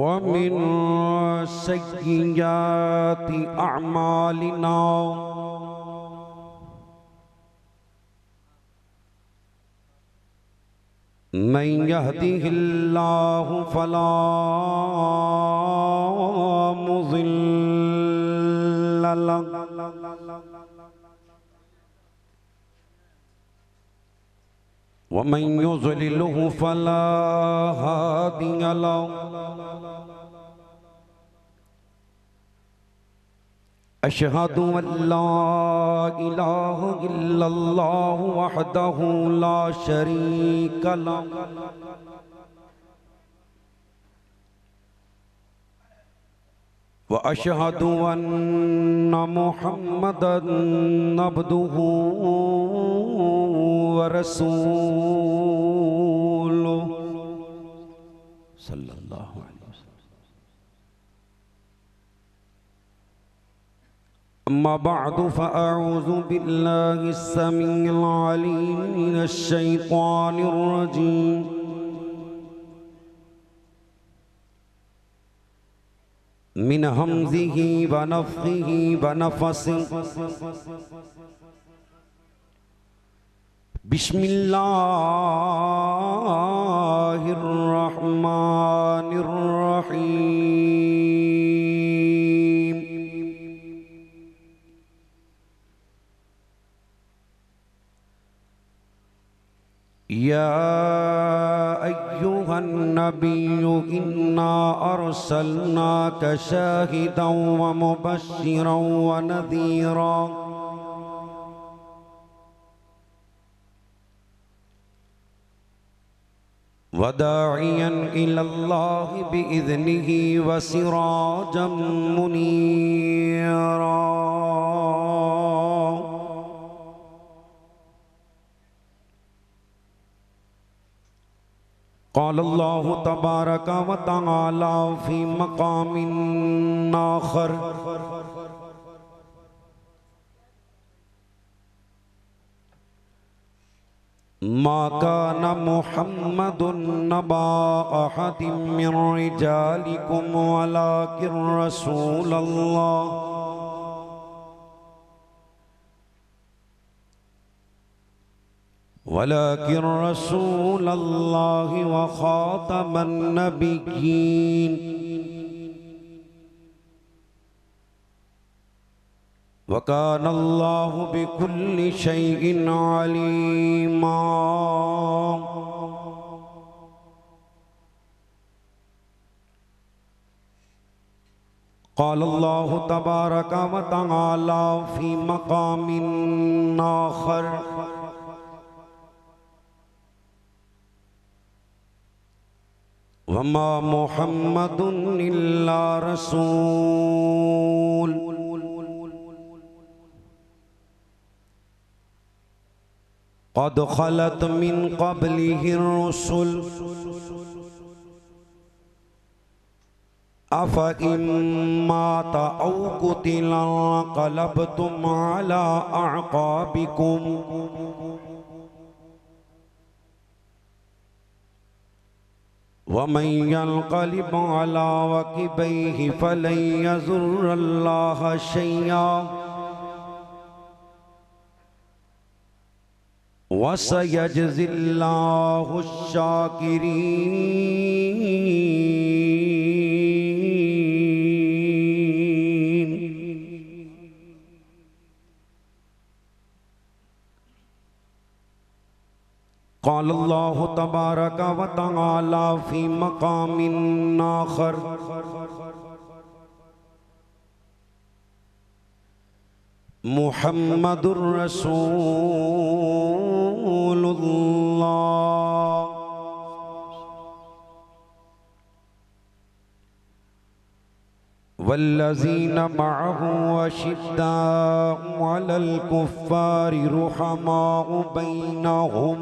वमिन सय्यियाति अअमालिना मन यहदिहिल्लाहु फला मुज़िल्ल लहु वमन युज़लिलहु फला हादिय लहु। अशहदु अल्ला इलाहा इल्लल्लाह वहदहु ला शरीक लहु व अशहदु अन्ना मुहम्मदन अब्दुहु व रसूलुहु सल्लल्लाहु अलैहि वसल्लम। अम्मा बअदु फ़अऊज़ु बिल्लाहि अस्समीइल अलीम मिनश शैतानिर रजीम। मिन हमज़िही व नफ़्ख़िही व नफ़सिही। बिस्मिल्लाहिर रहमानिर रहीम। या अय्युहन नबिय्यु इन्ना अर्सलनाका शाहिदन व मुबश्शिरन व नज़ीरा व दाइयन इलल्लाहि बिइज़्निही व सिराजम मुनीरा। क़ाल अल्लाहु तबारक व तआला फ़ी मक़ामिन आख़र। मा काना मुहम्मदुन नबा अहदिम मिन रिजालिकुम वलाकिन रसूलल्लाह वलाकिन रसूलल्लाहि व ख़ातमन नबिय्यीन व काना अल्लाहु बिकुल्लि शैइन अलीमा। क़ाल अल्लाहु तबारक व तआला फ़ी मक़ामिन आख़र। वमा मुहम्मदुन इल्ला रसूल क़द ख़लत मिन क़ब्लिहिर रुसुल अफ़ इन माता औ क़ुतिला क़लबतुम अला अअक़ाबिकुम वमन यन्क़लिब अला अक़बैहि फ़लन यज़ुर्रल्लाह शैआ वसयजज़िल्लाहु शाकिरीन। क़ाल अल्लाहु तबारक व तआला फ़ी मक़ामिन आख़र। मुहम्मदुर रसूलुल्लाह वल्लज़ीना मअहु अशिद्दाउ अलल कुफ़्फ़ारि रुहमाउ बैनहुम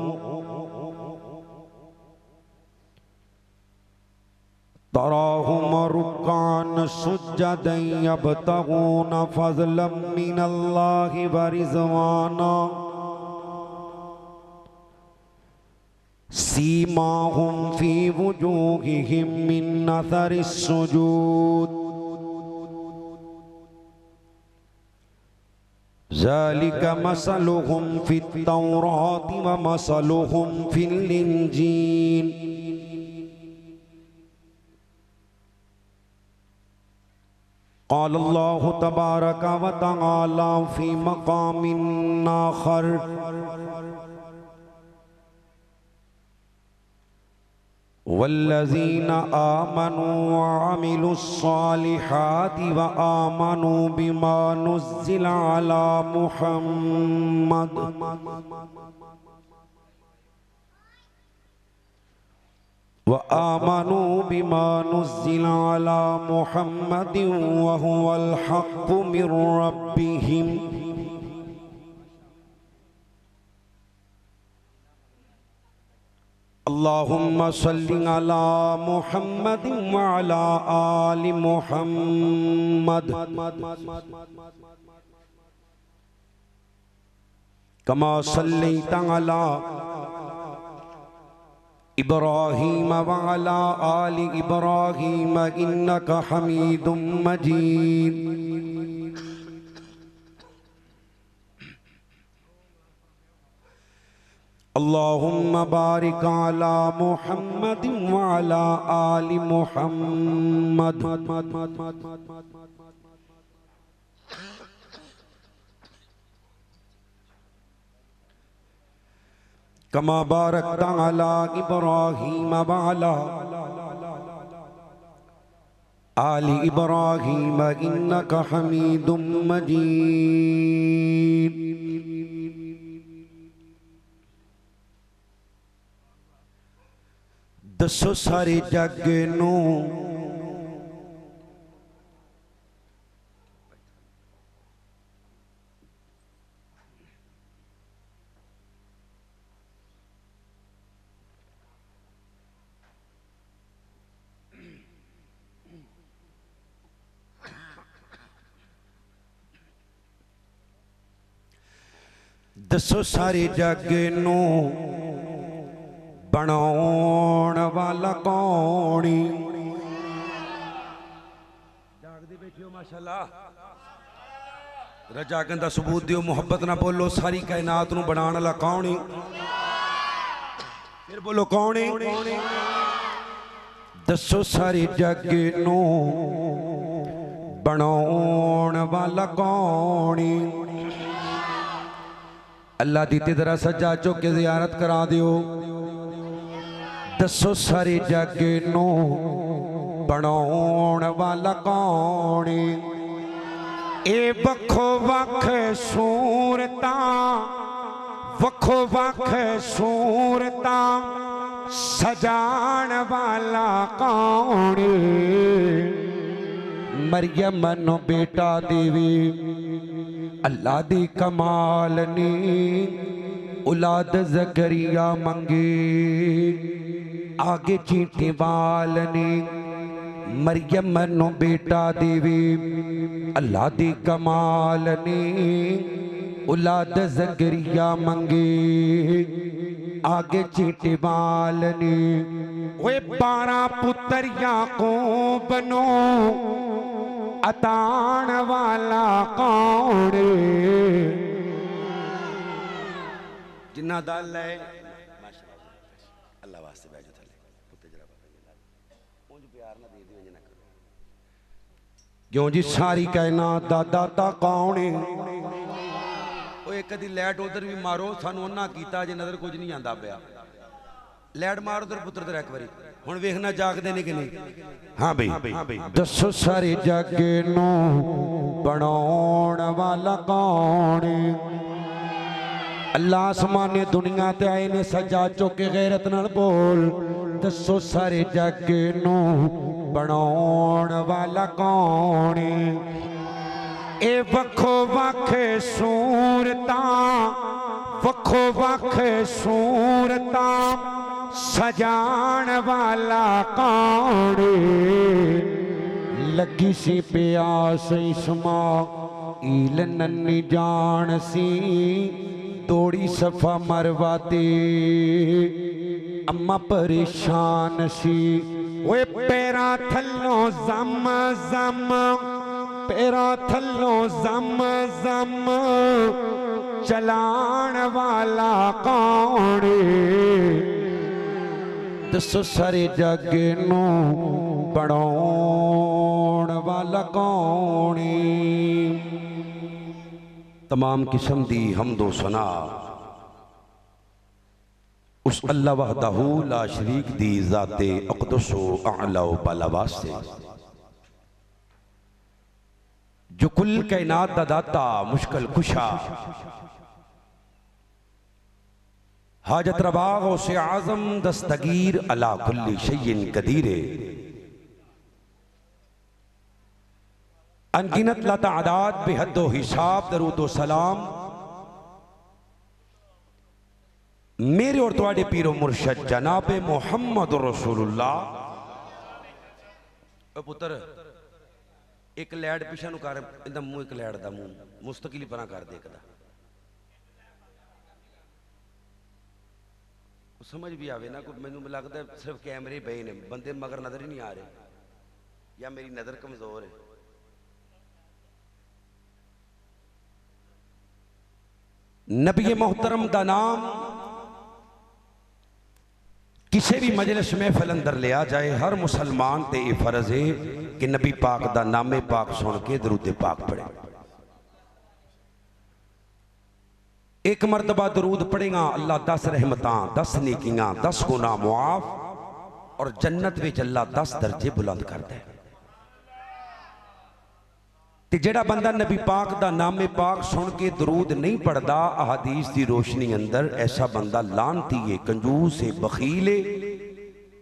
तराहुम रुक्कान सुज्जदन यब्तगून फ़ज़लन मिनल्लाहि व रिज़वाना सीमाहुम फी वुजूहिहिम मिन अथरिस सुजूद ज़ालिका मसलुहुम फित तौराति व मसलुहुम फिल इंजील। क़ाल अल्लाहु तबारक व तआला फ़ी मक़ामिन आख़र वल्लज़ीना आमनू व अमिलुस्सालिहाति व आमनू बिमा नुज़्ज़िला अला मुहम्मद व आमनू बिमा नुज़्ज़िला अला मुहम्मदिन व हुवल हक़्क़ु मिर रब्बिहिम। अल्लाहुम्मा सल्लि अला मुहम्मद व अला आलि मुहम्मद कमा सल्लैता अला इब्राहीम व अला आलि इब्राहीम इन्नका हमीदुम मजीद। अल्लाहुम्मा बारिक अला मुहम्मद व अला आलि मुहम्मद कमा बारकता अला इब्राहीम व अला आलि इब्राहीम इन्नका हमीदुम मजीद। दसो सारे जग नू दसो सारे जग नू बनाउण वाला कौन? जागदे बैठे हो माशाअल्लाह। जागन का सबूत दियो, मुहब्बत ना बोलो। सारी कायनात नू बनाने वाला कौन? फिर बोलो कौन? दसो सारे जग नू बनाउण वाला कौन? अल्लाह दी तेरा सज्जा चुक के ज़ियारत करा दियो। दसो सारे जग नू बनाउण वाला कौन? ए वखो वख सूरतां वखो वख सूरतां सजाण वाला कौन? मरियम नो बेटा देवी अल्लाह दी कमाल नी औलाद ज़करिया मंगे आगे चींटी वाल ने मरियम नो बेटा देवी अल्लाह दी कमाल ने औलाद ज़करिया मंगे आगे चींटी वाल ने। वे 12 पुत्र याकूब नो अताण वाला कौन? जिन्ना दल है अल्लाह वास्ते बैठो थले उत्ते जरा उंज प्यार ना दे दियो इंज ना करो। क्यों जी सारी कायनात दा दाता कौन है? ओए कदी लैट उधर भी मारो सानू उन्ना कीता जे नजर कुछ नहीं आंदा पिया। लैट मारो उधर पुत्र तेरा एक बारी हुण वेखना जागदे ने कि नहीं। हाँ भाई दसो सारे जग नू बनाउण वाला कौन? अल्लाह आसमाने दुनिया ते आए ने सजा चुक के गैरत नाल बोल। दसो सारे जग नू बनाउण वाला कौन? ए वखो वख सूरतां वखो वख सूरतां सजाण वाला कौन? लगी सी प्यास इस्माईल नन्नी जान सी तोड़ी सफा मरवाते अम्मा परेशान सी। ओए पैरां थल्लों जम जम, पैरां थल्लों जम जम, चलाण वाला कौन? दसो सारे जग नू बढ़ाउण वाला कौन? तमाम किस्म दी हमदो सना उस अल्लाह वहदहू ला शरीक दी ज़ाते अक़दसो अअला व बाला वास्ते, जो कुल कायनात दा दाता, मुश्किल कुशा, हाजत रवा गौसे आज़म दस्तगीर अला कुल्ली शैइन कदीरे, अनगिनत लातादाद बेहद्दो हिसाब दरूदो सलाम मेरे और तुहाडे पीरो मुर्शद जनाबे मुहम्मद रसूलुल्लाह। पुत्र एक लैड पिछा नु कर, इंदा मुंह एक लैड दा मुंह मुस्तकिल परा कर दे। एकदा समझ भी आवे ना, कोई मैनू लगता सिर्फ कैमरे पे ने, बंदे मगर नजर ही नहीं आ रहे, या मेरी नजर कमजोर है। नबी मोहतरम दा नाम किसी भी मजलिस महफिल अंदर लिया जाए, हर मुसलमान ते ये फर्ज है कि नबी पाक दा नामे पाक सुन के दरूद पाक पढ़े। एक मरतबा दरूद पढ़ेगा, अल्लाह 10 रहमतां, 10 नेकियां, 10 गुनाह मुआफ और जन्नत में अल्लाह 10 दर्जे बुलंद करता है। ते जेड़ा बंदा नबी पाक दा नामे पाक सुन के दरूद नहीं पढ़ता, अहादीस की रोशनी अंदर ऐसा बंदा लानती है, कंजूस है, बखील है।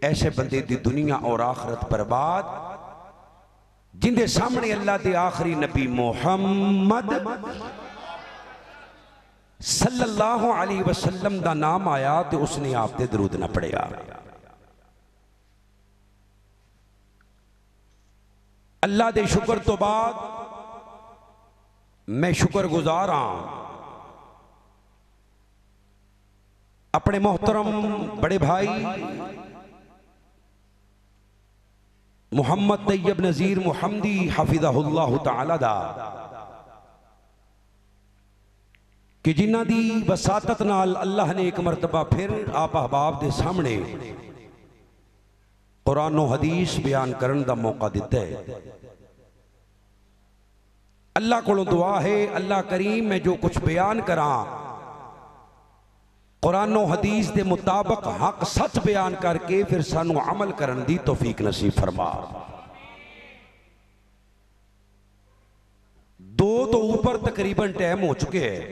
ऐसे बंदे दी दुनिया और आखरत बर्बाद, जिंदे सामने अल्लाह दे आखिरी नबी मुहम्मद सल्लल्लाहु अलैहि वसल्लम दा नाम आया तो उसने आप ते दरूद ना पढ़िया। अल्लाह दे शुक्र तो बाद मैं शुक्र गुजार हाँ अपने मोहतरम बड़े भाई मुहम्मद तैयब नज़ीर मुहम्मदी हफिज़हुल्लाह तआला दा, कि जिन्हां दी वसातत नाल अल्लाह ने एक मरतबा फिर आप अहबाब दे सामने कुरान और हदीस बयान करने का मौका दिता है। अल्लाह को दुआ है, अल्लाह करीम मैं जो कुछ बयान करा कुरान और हदीस के मुताबिक हक सच बयान करके फिर सानू अमल करने की तौफीक नसीब फरमा। 2 तो ऊपर तकरीबन टाइम हो चुके हैं।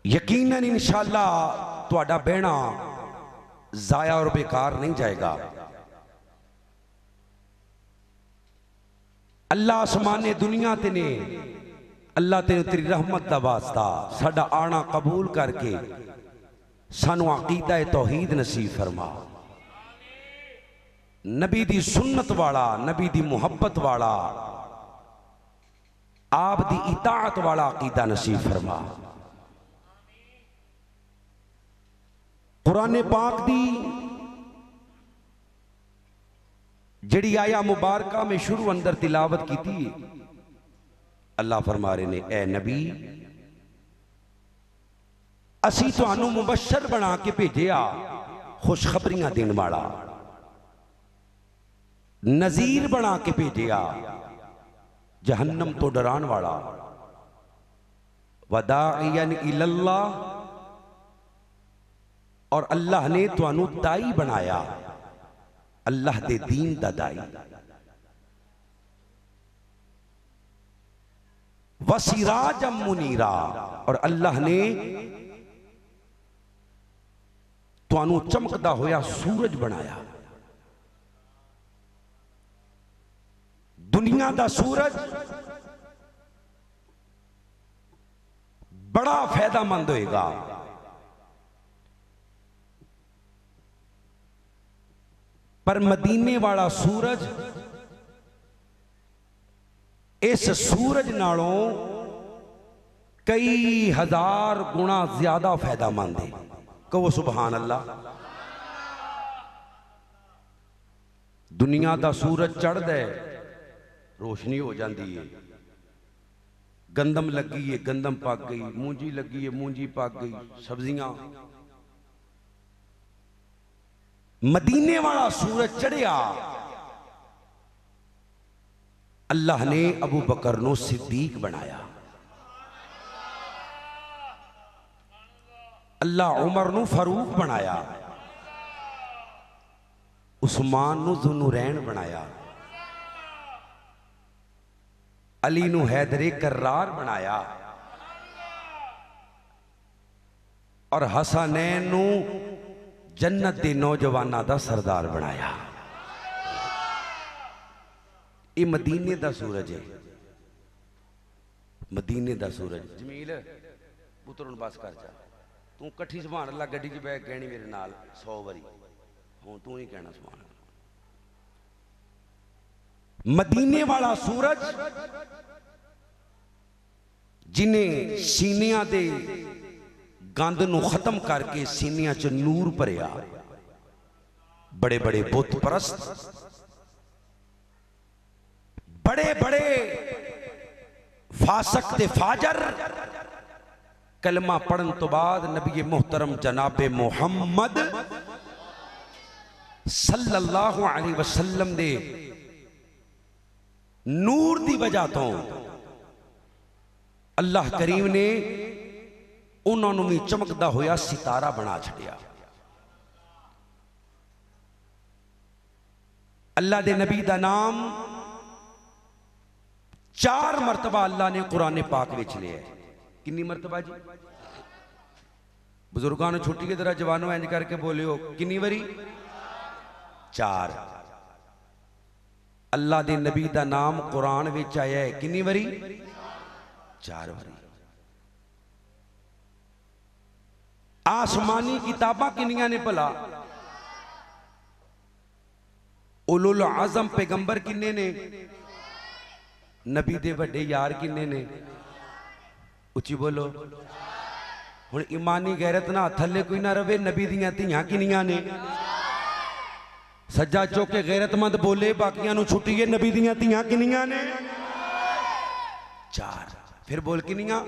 यकीनन इंशाअल्लाह तुहाडा बहना जाया और बेकार नहीं जाएगा। अल्लाह आसमाने दुनिया ते ने, अल्लाह तेरी रहमत का वास्ता साडा आना कबूल करके सानू अकीदा तौहीद नसीब फरमा। नबी दी सुन्नत वाला, नबी दी मुहब्बत वाला, आप दी इताअत वाला अकीदा नसीब फरमा। कुरान पाक दी जड़ी आया मुबारका में शुरू अंदर तिलावत की थी, अल्लाह फरमा रहे ने, ए नबी असी तुहानू मुबशर बना के भेजिया, खुशखबरियां देने वाला, नजीर बना के भेजिया, जहन्नम तो डरान वाला, वदाइयन इलल्लाह, और अल्लाह ने तुहानू दाई बनाया, अल्लाह दे दीन दा दाई, वसिराजम मुनीरा, और अल्लाह ने तुहानू चमकदा होया सूरज बनाया। दुनिया दा सूरज बड़ा फायदामंद होएगा, पर मदीने वाला सूरज इस सूरज नालों कई हजार गुणा ज्यादा फायदामंद है। कहो सुभान अल्लाह। दुनिया का सूरज चढ़दा है, रोशनी हो जाती है। गंदम लगी है, गंदम पक गई। मूंजी लगी है, मूंजी पक गई। सब्जियां। मदीने वाला सूरज चढ़िया, अल्लाह ने अबू बकर नो सिद्दीक बनाया, अल्लाह उमर नु फारूक बनाया, उस्मान नु ज़ुन्नुरैन बनाया, अली नु हैदरे कर्रार बनाया और हसनैन नु जन्नत के नौजवानों का सरदार बनाया। ये मदीने का सूरज है, मदीने का सूरज। जमील पुत्र हूं बस कर जा, तू कट्ठी संभाल ला, गड्डी च बैठ कहनी मेरे नाल 100 बारी, हूं तू ही कहना संभाल। मदीने वाला सूरज जिन्हें सीनिया दे गंद नू खत्म करके सीनिया च नूर भरिया। बड़े बड़े बुत परस्त, बड़े बड़े फासक ते फाजर कलमा पढ़न तो बाद नबी मोहतरम जनाबे मोहम्मद सल्लल्लाहु अलैहि वसल्लम दे नूर दी वजह तो अल्लाह करीम ने उन्होंने भी चमकदा होया सितारा बना छड़िया। अल्लाह दे नबी दा नाम 4 मरतबा अल्लाह ने कुरान पाक विच लिया है। कितनी मरतबा जी? बुजुर्गों ने छुट्टी की तरह जवानों इंज करके बोलियो, कितनी बारी? 4। अल्लाह दे नबी दा नाम कुरान विच आया है कितनी बारी? 4 बारी। आसमानी किताबां किनियां ने भला? उलुल आजम पैगंबर किन्ने ने? नबी दे वड्डे यार किन्ने ने? उची बोलो। हुण ईमानी गैरत ना थले कोई ना रवे। नबी दियां धियां किनियां ने? सज्जा चौके गैरतमंद बोले, बाकियां नू छुट्टी है। नबी दियां धियां किनियां ने? 4। फिर बोल किनियां?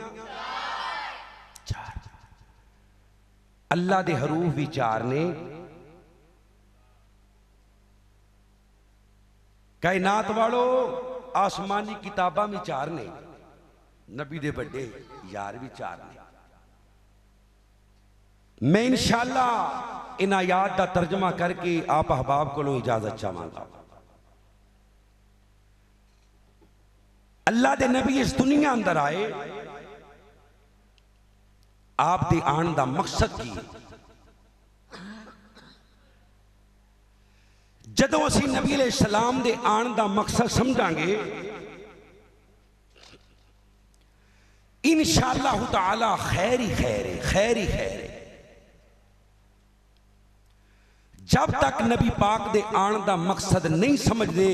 4। अल्लाह दे हरूफ भी 4 ने। कायनात वालो आसमानी किताबां भी 4 ने। नबी दे बड़े यार भी 4 ने। मैं इंशाअल्लाह इन आयात का तर्जमा करके आप अहबाब को इजाजत चाहांगा। अल्लाह दे नबी इस दुनिया अंदर आए, आप दे आने का मकसद की? जदों असी नबी अलैहिस्सलाम दे आने का मकसद समझांगे, इंशाअल्लाह ताला खैर ही खैर है, खैर ही खैर है। जब तक नबी पाक दे आने का मकसद नहीं समझते,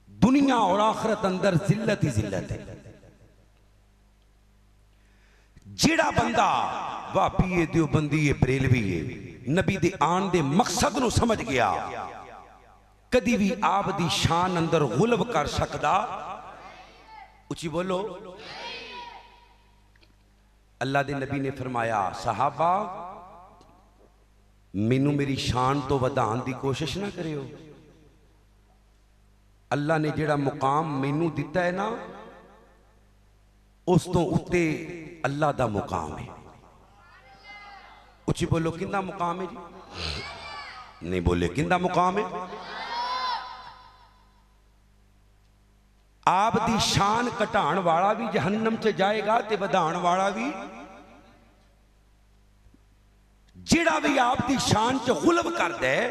दुनिया और आखिरत अंदर जिल्लत ही जिल्लत है। जिहड़ा बंदा वापी है, देवबंदी है, बरेलवी है, नबी दे आन दे मकसद नू समझ गया, कदी भी आप दी शान अंदर गुलब कर सकदा? उची बोलो। अल्लाह दे नबी ने फरमाया, सहाबा मैनू मेरी शान तो वधान दी कोशिश ना करियो। अल्लाह ने जिहड़ा मुकाम मैनू दिता है ना, उस तो उत्ते अल्लाह दा मुकाम है। उची बोलो, किंदा मुकाम है जी? नहीं बोले, किंदा मुकाम है? आप दी शान घटाण वाला भी जहन्नम च जाएगा ते वधाण वाला भी। जिहड़ा भी आप दी शान च गुलब करदा है,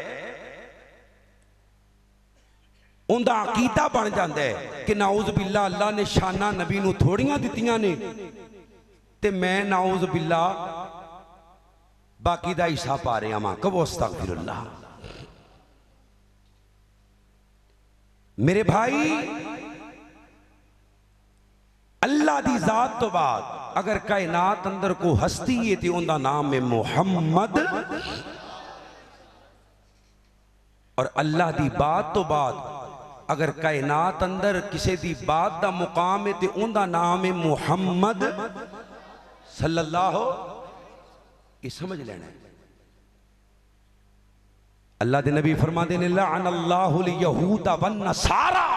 उनका अकीदा बन जाता है कि नाउज़ बिल्ला अल्लाह ने शाना नबी नू थोड़ियां दित्तियां ने ते मैं नाउज़ बिल्ला बाकी दा हिस्सा पा रहा वां। कहो अस्तगफिरुल्लाह। मेरे भाई अल्लाह दी जात तो बाद अगर कायनात अंदर को हस्ती है तो उनका नाम है मुहम्मद, और अल्लाह दी बात तो बाद अगर कायनात अंदर किसी दी बात दा मुकाम है तो उनका नाम है मुहम्मद सल्लल्लाहु। ये समझ लेना है। अल्लाह दे नबी फरमाते ने लअनल्लाहुल यहूदा वन नसारा,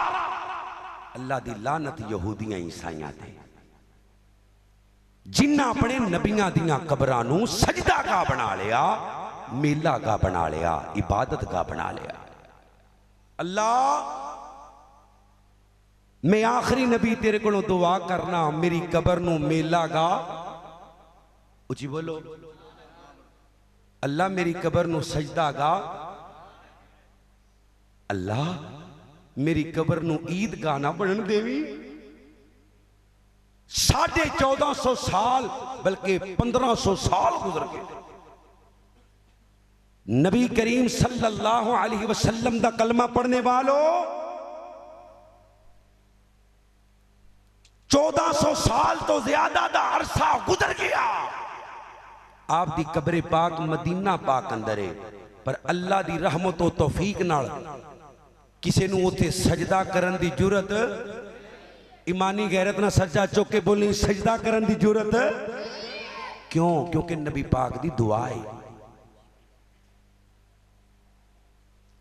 अल्लाह दी लानत यहूदियां ईसाइयां ते जिन्ना अपने नबियां दियां कबरां नूं सजदा गा बना लिया, मेला गा बना लिया, इबादत गा बना लिया। अल्लाह मैं आखिरी नबी तेरे को दुआ करना, मेरी कबर नूं मेला गा, उची बोलो, अल्लाह मेरी कबर नूं सजदा गा, अल्लाह मेरी कबर नूं ईदगाह ना बनन देवी। 1450 साल बल्कि 1500 साल गुजर गए, नबी करीम सल्लल्लाहु अलैहि वसल्लम दा कलमा पढ़ने वालों 1400 साल तो ज्यादा दा अरसा गुजर गया। आप दी कब्र पाक मदीना पाक अंदर है, पर अल्लाह दी रहमत और तौफीक नाल किसी नूं उत्थे सजदा करन दी जुरत, ईमानी गैरत ना सज्जा चुक के बोली सजदा करन दी जुरत क्यों? क्योंकि नबी पाक दी दुआ है।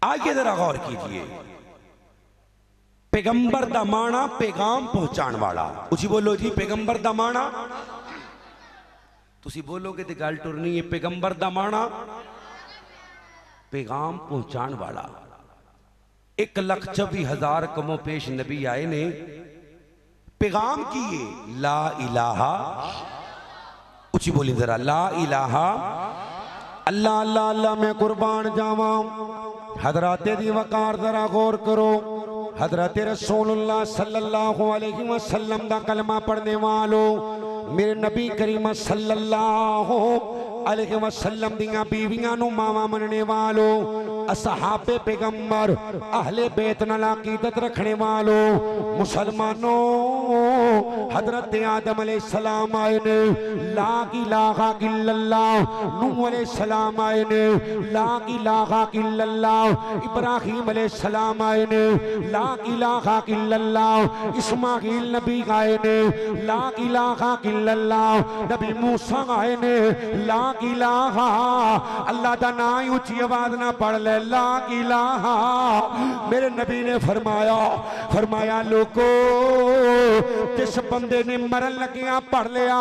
आइए जरा गौर कीजिए, पैगंबर दा माना पैगाम पहुंचाने वाला, उसी बोलो जी पैगंबर दा माना, तुसी बोलोगे तो गल टुरनी है। पैगंबर दा माना पैगाम पहुंचाने वाला। 1,24,000 कमो पेश नबी आए ने, पैगाम किए ला इलाहा, उची बोली जरा ला इलाहा अल्लाह अल्लाह अल्लाह मैं कुर्बान जावा। हजराते दी वकार जरा गौर करो, हजरत रसूलुल्लाह सल्लल्लाहु अलैहि वसल्लम दा कलमा पढ़ने वालों, मेरे नबी करीम सल्लल्लाहु अलैहि वसल्लम दियां बीवियां नूं मावा मनने वालों, असहाबे पैगंबर अहले बैत नाल अकीदत रखने वालों, मुसलमानों हजरत आदम अलैहिस्सलाम आए ने, ला इलाहा इल्लल्लाह, नूह अलैहिस्सलाम आए ने, ला इलाहा इल्लल्लाह, इब्राहीम अलैहिस्सलाम आए ने, ला इलाहा इल्लल्लाह, इस्माईल नबी आए ने, ला इलाहा इल्लल्लाह, नबी मूसा आए ने, ला इलाहा, अल्लाह दा नाम ही ऊंची आवाज ना पढ़ ले, ला इलाहा। मेरे नबी ने फरमाया लोगो जिस बंदे ने मरन लगिया पढ़ लिया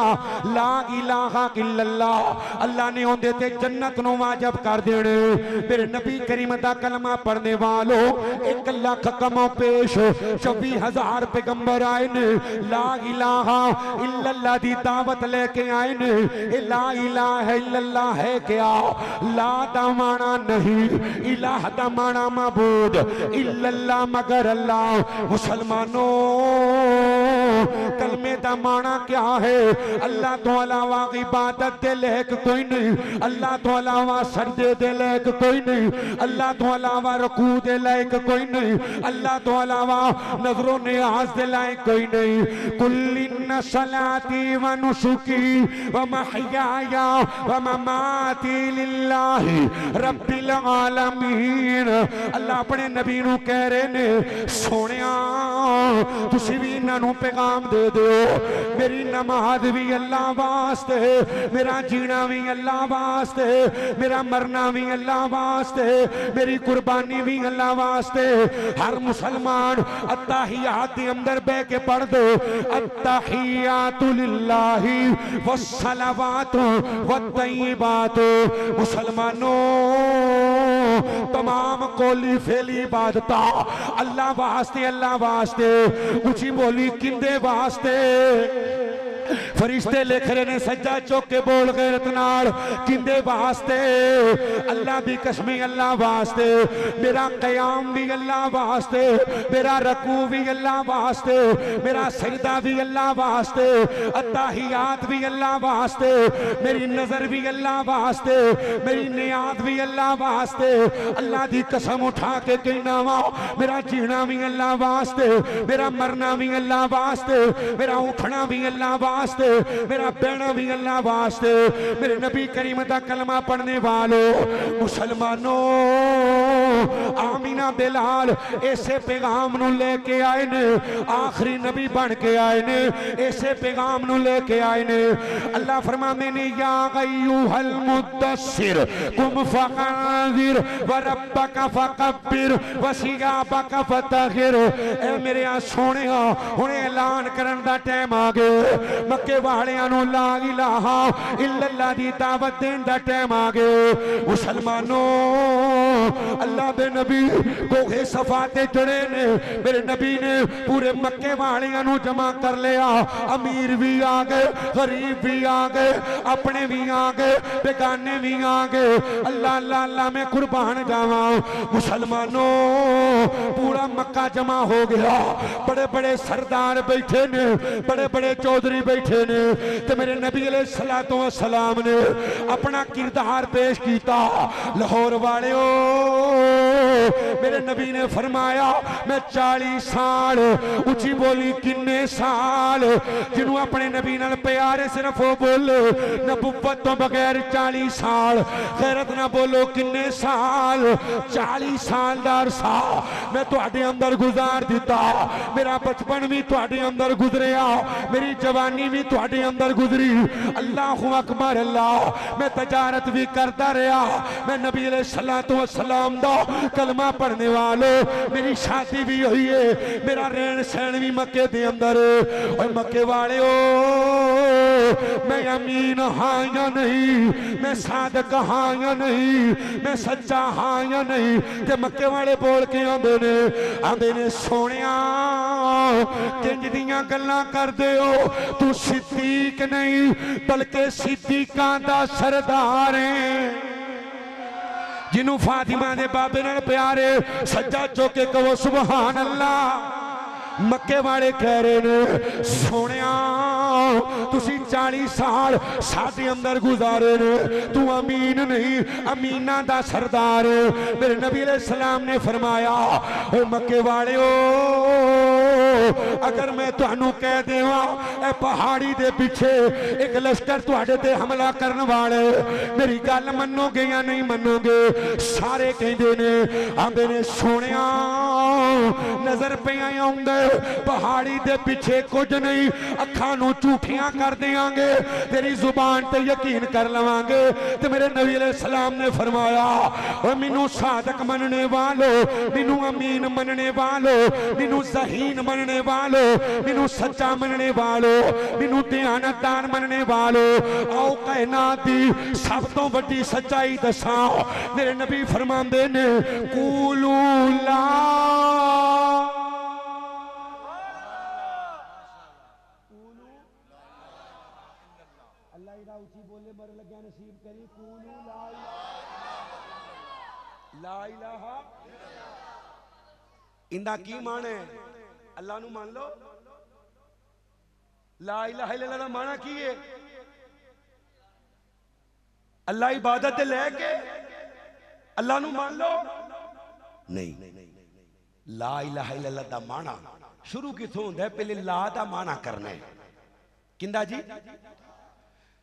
ला इलाहा इल्लल्लाह, अल्लाह ने उहदे ते जन्नत नूं वाजिब कर देने। मेरे नबी करीम दा कलमा पढ़ने वालों 1 लाख कमो पेश 24,000 पैगंबर आए ने, ला इलाहा इल्लल्लाह दी दावत लेके आए ने। ला इलाहा इल्लल्लाह है क्या? ला दा माना नहीं, इलाह दा माना माबूद, इल्लल्लाह मगर अल्लाह। मुसलमानों कलमे दा माना क्या है? अल्लाह तो अलावा इबादत दे लायक कोई नहीं, अल्लाह तो अलावा सजदे दे लायक कोई नहीं, अल्लाह तो अलावा रुकू दे लायक कोई नहीं, अल्लाह तो अलावा नजरों नियाज दे लायक कोई नहीं। कुल इन्ना सलाती व नुसुकी व महयाया व ममाती लिल्लाहि रब्बिल आलमीन। अल्लाह अपने नबी नूं कह रहे ने सोनिया तुसी भी इन्हां नूं पैगाम दे दो, मेरी नमाज भी अल्लाह वास्ते, मेरा जीना भी अल्लाह वास्ते, मेरा मरना भी अल्लाह वास्ते, मेरी कुर्बानी भी अल्लाह वास्ते। हर मुसलमान अत्ताहियात के अंदर बह के पढ़ दो, अत्ताहियातु लिल्लाहि वस्सलावातु वत्तय्यिबातु। मुसलमानों तमाम कोली फेली इबादत अल्लाह वास्ते, अल्लाह वास्ते। ऊंची बोली किंदे वास्ते? फरिश्ते लिख रहे ने सज्जा चुक के बोल गैरत नाल किंदे वास्ते अल्लाह दी कसमी अल्लाह वास्ते मेरा कयाम भी अल्लाह वास्ते मेरा रकू भी अल्लाह वास्ते मेरा सजदा भी अल्लाह वास्ते अत्ताहियात भी अल्लाह वास्ते मेरी नजर भी अल्लाह वास्ते मेरी नियात भी अल्लाह वास्ते अल्लाह दी कसम उठा के कहना वा मेरा जीना भी अल्लाह वास्ते मेरा मरना भी अल्लाह वास्ते मेरा उठना भी अल्लाह वास्ते मेरा बहना भी अल्लाह वास्ते मेरे नबी करीम दा कलमा पढ़ने वालों मुसलमानों आमीना बिलाल ऐसे पैगाम नु लेके आए ने आखिरी नबी बन के आए ने ऐसे पैगाम नु लेके आए ने अल्लाह फरमाते ने या अय्युहल मुद्दस्सिर कुम फअंज़िर व रब्बका फकब्बिर व सियाबका फतहिर ए मेरे सोहणिया हुणे ऐलान करन दा टाइम आ गया मक्के वालियां नु ला इलाहा इल्लल्लाह दी दावत देन दा टाइम आ गया मुसलमानों अल्लाह दे नबी गोहे सफा ते चढ़े ने मेरे नबी ने पूरे मक्के वालियां नु जमा कर लिया अमीर भी आ गए गरीब भी आ गए अपने भी आ गए बेगाने भी आ गए अल्लाह अल्लाह अल्लाह में कुर्बान जावा मुसलमानों पूरा मक्का जमा हो गया बड़े बड़े सरदार बैठे ने बड़े बड़े चौधरी बैठे ने ते मेरे नबी अलैहिस्सलातु वस्सलाम ने अपना किरदार पेश किया लाहौर वालियों मेरे नबी ने फरमाया मैं 40 साल उची बोली किन्ने साल जिन्हों अपने नबी नाल प्यार सिर्फ वो बोले नबुव्वत तो बगैर 40 साल गैरत ना बोलो किन्ने साल 40 साल दा अरसा मैं तुहाडे अंदर गुजार दिता मेरा बचपन भी तुहाडे अंदर गुजरिया मेरी जवानी भी तुहाडे अंदर गुजरी अल्लाहु अकबर अल्लाह मैं तजारत भी करता रहा मैं नबी अलैहिस्सलातु वस्सलाम दा कलमा पढ़ने वालों मेरी शादी भी हुई है मेरा रहन सहन भी मक्के दे अंदर और मक्के वाले मैं अमीन हाँ या नहीं मैं सादक हाँ या नहीं मैं सच्चा हाँ या नहीं ते मक्के वाले बोल के आंदे ने सोनिया किंज दियां गल्लां करदे हो तू सिद्दीक नहीं बल्कि सिद्दीकां दा सरदार है जिन्हों फातिमा दे बाबे नाल प्यार है सज्जा चुक के कहो सुभान अल्लाह मक्के वाले कह रहे ने सोनिया तुसी 40 साल साडे अंदर गुजारे ने तू अमीन नहीं अमीना दा सरदार मेरे नबी अलैहिस्सलाम ने फरमाया ओ मक्के वाले अगर मैं तुहानू कह देवा ए पहाड़ी दे पीछे एक लश्कर तुहाडे ते हमला करन वाले मेरी गल मनोगे या नहीं मनोगे सारे कहंदे ने आंदे ने सोनिया नजर पे आउंदे पहाड़ी दे पीछे कुछ नहीं अखां नू झूठियां कर देंगे तेरी जुबान ते यकीन कर लवांगे ते मेरे नबी अलैहिस्सलाम ने फरमाया ओ मैनू सादक मनने वालो मैनू अमीन मनने वालो मैनू ज़हीन मनने वालो मैनू सच्चा मनने वालो मैनू दयानतदार मनने वालो आओ कायनात दी सब तो वड्डी सच्चाई दसां मेरे नबी फरमांदे ने कूलू ला ला इलाहा इंदा की मान है अल्लाह नू मान लो ला इलाहा इल्लल्लाह दा माना की है अल्लाह इबादत लेके अल्लाह नू मान लो नहीं ला इलाहा इल्लल्लाह दा माना शुरू किथों होंदा है पहले ला दा माना करना है किंदा जी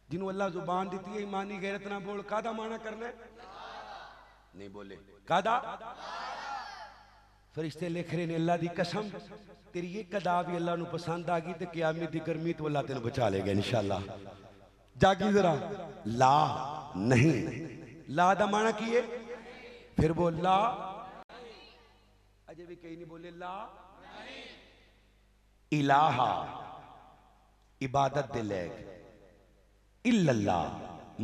जिन्हों अल्लाह जुबान दी है ईमानी गैरत ना बोल कादा माना करना है नहीं बोले कादा फरिश्ते लिख रहे ने अल्लाह दी कसम तेरी एक अदा भी अल्लाह नू पसंद आ गई तो क़यामत दी गर्मी तो अल्लाह तेन बचा लेगा इंशाअल्लाह जागी जरा ला नहीं ला दा माना की है फिर बोल ला अजय भी कहीं नहीं बोले ला इलाहा इबादत दे लैक इल्लल्लाह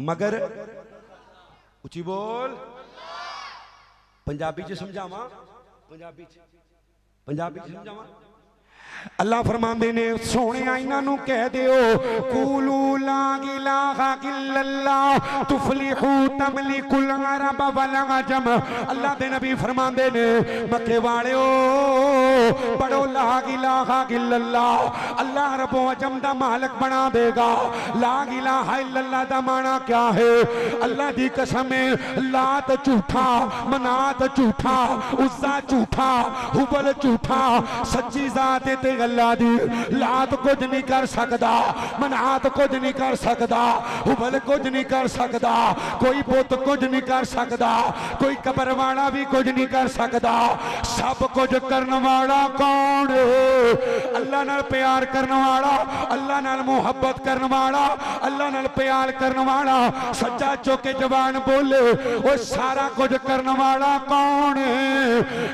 मगर उची बोल पंजाबी च समझावा पंजाबी च समझावा अल्लाह फरमांदे ने सोने इन्हां नूं कह दिओ कूलू ला इलाहा इल्लल्लाह तुफलिहू तमलिकुल अरब वल अजम। अल्लाह दे नबी फरमांदे ने मक्के वालिओ पढ़ो ला इलाहा इल्लल्लाह, अल्लाह रब्बो अजम दा मालिक बना देगा। ला इलाहा इल्लल्लाह दा माना क्या है? अल्लाह दी कसम है लात झूठा, मनात झूठा, उज़्ज़ा झूठा, हुबल झूठा, सच्ची जात ते अल्लाह दी। लात कुछ नहीं कर सकदा, मनात कुछ नहीं कर सकदा, हुबल कुछ नहीं कर सकदा, कोई पुत कुछ नहीं कर सकदा, कोई कबर वाला भी कुछ नहीं कर सकदा। सब कुछ करने वाला कौन है? अल्लाह नाल प्यार करने वाला, अल्लाह नाल मुहब्बत करने वाला, अल्लाह नाल प्यार करने वाला सच्चा चौके जवान बोले वो सारा कुछ करने वाला कौन है?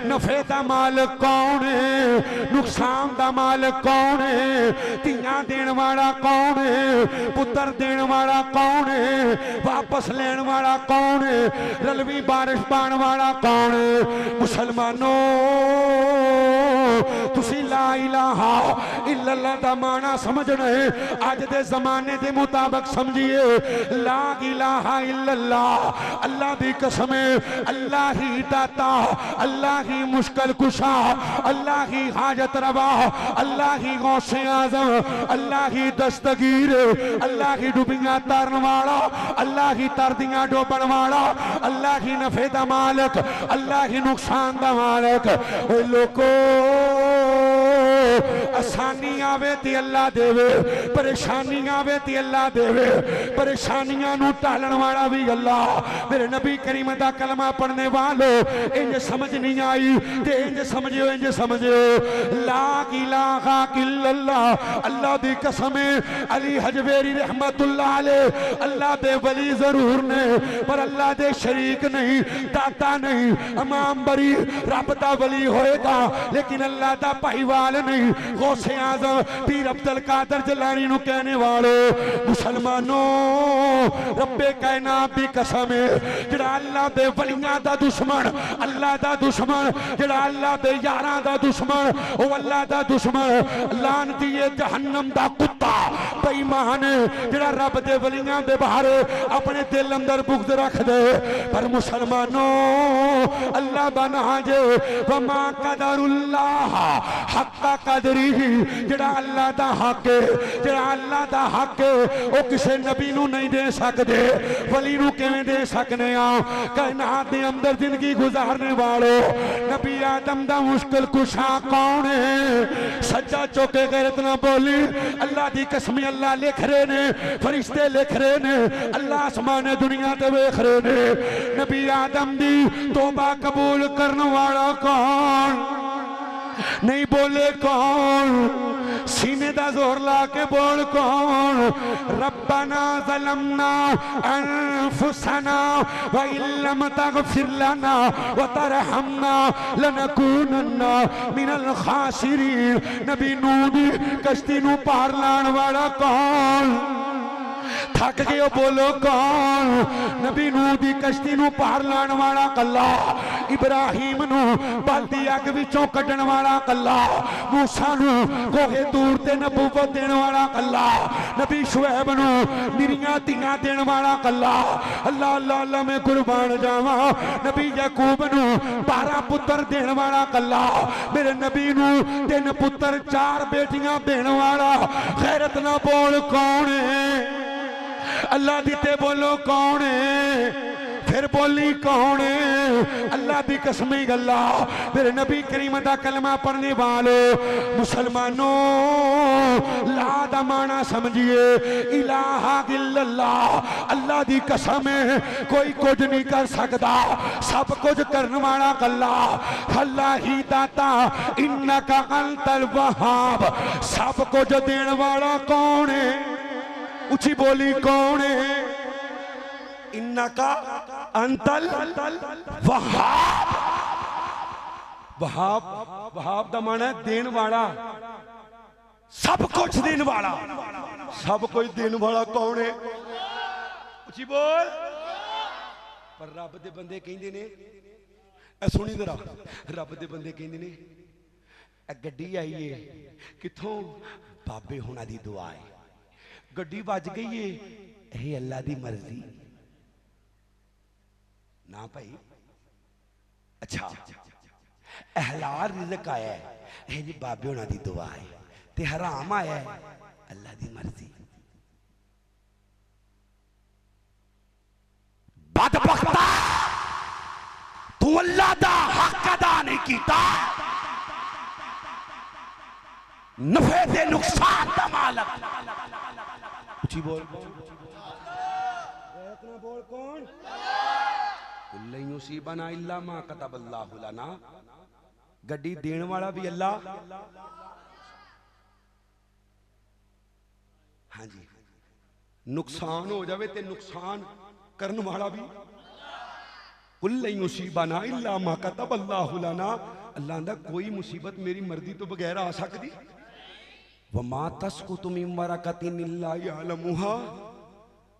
नफे का मालिक कौन है? नुकसान का मालिक कौन है? तियां देने वाला कौन है? पुत्र देने वाला कौन है? वापस लेने वाला कौन है? रलवी बारिश पाने वाला कौन है? मुसलमानों तुसी ला इलाहा इल्लल्लाह दा माना समझना है, अज दे जमाने दे मुताबिक समझिए। ला इलाहा इल्लल्लाह अल्लाह दी कसम है, अल्लाह ही दाता, अल्लाह ही मुश्किल कुशा, अल्लाह ही हाजत रवा, अल्लाह ही गौसे आजम, अल्लाह ही दस्तगीर, अल्लाह ही डुबियां तारन वाला, अल्लाह ही तरदियां डोबन वाला, अल्लाह ही नफे दा मालिक, अल्लाह ही नुकसान दा मालिक। ओ लोको आसानी आवे ते अल्लाह देवे, परेशानी आवे ते अल्लाह देवे, परेशानियां नू टालण वाला भी अल्लाह। मेरे नबी करीम दा कलमा पढ़ने वालों इंज समझ नहीं आई ते इंज समझियो, इंज समझियो ला इलाहा इल्लल्लाह अल्लाह दी कसम है। अली हजवेरी रहमतुल्लाह अलैह अल्लाह दे वली जरूर ने पर अल्लाह दे शरीक नहीं, दाता नहीं। इमाम बरी रब दा वली होएगा लेकिन अल्लाह दा भाईवाल नहीं। गौसे आज़म पीर अब्दुल कादर जिलानी नू कहने वाले मुसलमानों रब्बे कायनात दी कसम है जिहड़ा अल्लाह दे वलियां दा दुश्मन, अल्लाह दा दुश्मन, जिहड़ा अल्लाह दे यारां दा दुश्मन, ओ अल्लाह दा दुश्मन लानती है जहन्नम दा कुत्ता बेईमान जिहड़ा रब दे वलियां दे बाहर अपने दिल अंदर बुग़्ज़ रख दे। पर मुसलमानों अल्लाह बना जे वमा कदरुल्लाह हक्का कदरी, जिहड़ा अल्लाह दा हक है, जिहड़ा अल्लाह दा हक है वो किसी नबी नू नहीं दे सकते, वली नू किवें दे सकने आ? कायनात दे अंदर जिंदगी गुजारने वालों नबी आदम दा मुश्किल कुशा कौन है? सच्चा चौके गैरत ना बोली, अल्लाह दी कसम अल्लाह लिख रहे ने, फरिश्ते लिख रहे ने, अल्लाह आसमान दुनिया ते वेख रहे ने। नबी आदम दी तौबा कबूल करने वाला कौन? नहीं बोले कौन? सीने दा जोर ला के बोल कौन? रब्बना ज़लमना अनफुसना व इल्लम तगफिर लना व तरहमना लनकूनन्ना मिनल खासिरीन। नबी नूह दी कश्ती नू पार लाण वाला कौन? थक गए बोलो कौन? नबी नूह दी कश्ती नू पार लाण वाला कल्ला, इब्राहिम नू बलदी अग विचों कड्डण वाला कल्ला, मूसा नू कोहे तूर ते नबूवत देण वाला कल्ला, नबी शुएब नू निरियां धीआं देण वाला कल्ला। अल्लाह अल्लाह अल्लाह मैं कुर्बान जावां। नबी याकूब नू 12 पुत्र देण वाला कल्ला, मेरे नबी नू 3 पुत्र 4 बेटियां देण वाला। गैरत ना बोल कौन है? अल्लाह दीते बोलो कौन है? फिर बोली कौन है? अल्लाह दी कसम अल्लाह। मेरे नबी करीम दा कलमा पढ़ने वाले मुसलमानों ला दा माना समझिए, इलाहा इल्लल्लाह अल्लाह दी कसम है कोई कुछ नहीं कर सकता, सब कुछ करने वाला अल्लाह। अल्लाह ही दाता इन्नका अंतल वहाब, सब कुछ देने वाला कौन है? ऊंची बोली कौन है? इन्नका अंतल वहाब। वहाब वहाब दा माना है देन वाला, सब कुछ देन वाला। सब कुछ देन वाला कौन है? ऊंची बोल। पर रब दे बंदे कहंदे ने, सुनी जरा, रब दे बंदे कहंदे ने गड्डी आई है किथों बाबे होना दी दुआ है गड्डी बज गई है यही अल्लाह दी मर्जी ना भाई अच्छा हलाल रिज़्क आया है यह जी बाबे होना दी दुआ है ते हराम आया है अल्लाह दी मर्जी बदबख्ता तू अल्लाह दा हक अदा नहीं कीता नफे दे नुकसान दा मालक उची बोल इतना बोल कौन कुल्लै युसीबना इल्ला मा कतबल्लाहु लना गड्डी देने वाला भी अल्लाह हाँ जी नुकसान हो जावे ते नुकसान करने वाला भी कुल्लै युसीबना इल्ला मा कतबल्लाहु लना अल्लाह दा कोई मुसीबत मेरी मर्जी तो बगैर आ सकती वमा तस्कुतु मिन वरकतिन इल्ला यअलमुहा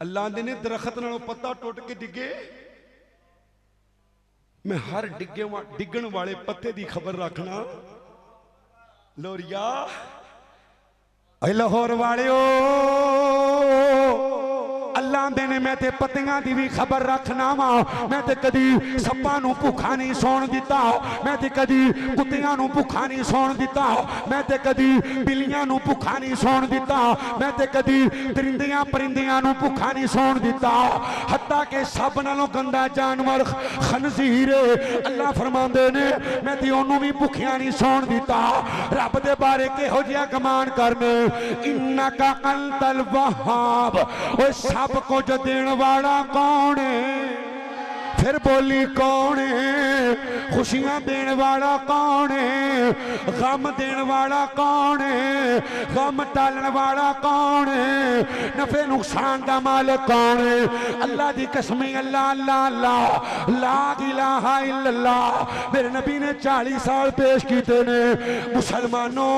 अल्लाह दे ने दरख्त नालों पत्ता टुट के डिगे मैं हर डिगण वाले पत्ते की खबर रखना लोरिया लाहौर वाले अल्लाह दे ने मैं ते पत्तियां दी भी खबर रखना वा मैं ते कदी सप्पां नूं भुखा नहीं सौण दिता मैं ते कदी कुत्तियां नूं भुखा नहीं सौण दिता मैं ते कदी बिल्लियां नूं भुखा नहीं सौण दिता मैं ते कदी दरिंदियां परिंदियां नूं भुखा नहीं सौण दिता हत्ता के सब नालों गंदा जानवर खनजीर अल्लाह फरमांदे ने मैं ते ओनू भी भुखिया नहीं सौण दिता रब दे बारे किहो जिहा गमान करने इन्नका अंतल वहाब ओए सब कुछ देने वाला कौन है फिर बोली कौन है खुशियां देने वाला कौन है गम देने वाला कौन है गम टालने वाला कौन है नफे नुकसान का मालिक कौन है अल्लाह दी कसम अल्लाह अल्लाह अल्लाह ला इलाहा इल्लल्लाह मेरे नबी ने 40 साल पेश किए ने मुसलमानों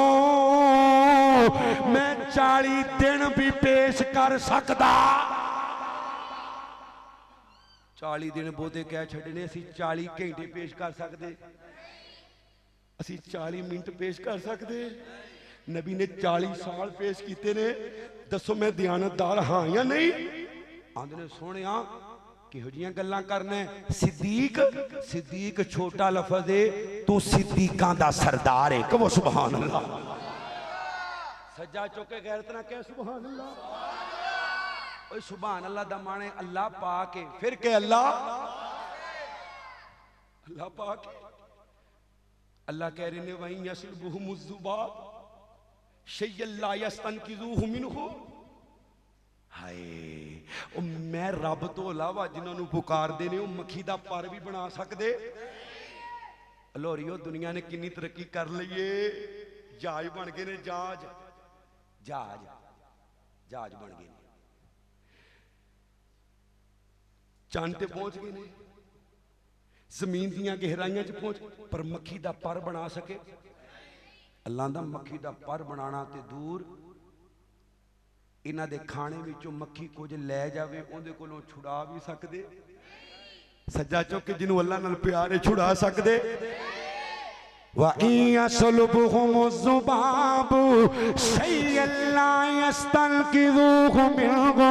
मैं 40 दिन भी पेश कर सकता 40 दिन बहुते कह छड़ने असी 40 घंटे पेश कर सकते असी 40 मिनट पेश कर सकते नबी ने 40 साल पेश किए ने दसो मैं दयानतदार हाँ या नहीं आंदे ने सोने किहो जिहियां गल्लां करना सिद्दीक सिद्दीक छोटा लफज है तू सिद्दीकां दा सरदार है कहो सुभान अल्लाह सज्जा चुके गैरत ना कह सुभान अल्लाह सुभान अल्लाह दा माने अल्लाह पाक है फिर के अल्लाह अल्लाह पाक अल्लाह कह रहे ने वहीं यसलबुहुम ज़ुबाब शय्यन ला यस्तनकिज़ुहु मिनहु हाय ओ मैं रब तो अलावा जिन्होंने पुकारदे ने ओ मक्खी दा पर भी बना सकदे लोरियो दुनिया ने किन्नी तरक्की कर लईए जहाज बन गए ने जहाज जहाज जहाज बन गए चंद ते पहुंच गए ने जमीन दियां गहराइयां च पहुंच पर मक्खी दा पर बना सके अल्लाह दा मक्खी दा पर बनाना ते दूर इन्हां दे खाने विचों मक्खी कुछ लै जावे उहदे कोलों छुड़ा भी सकदे सज्जा चुक जिन्हों अल्लाह नाल प्यार है छुड़ा सकदे वयसलुबहुम ज़ुबाबु शय्यन ला यस्तनकिज़ुहु मिनहु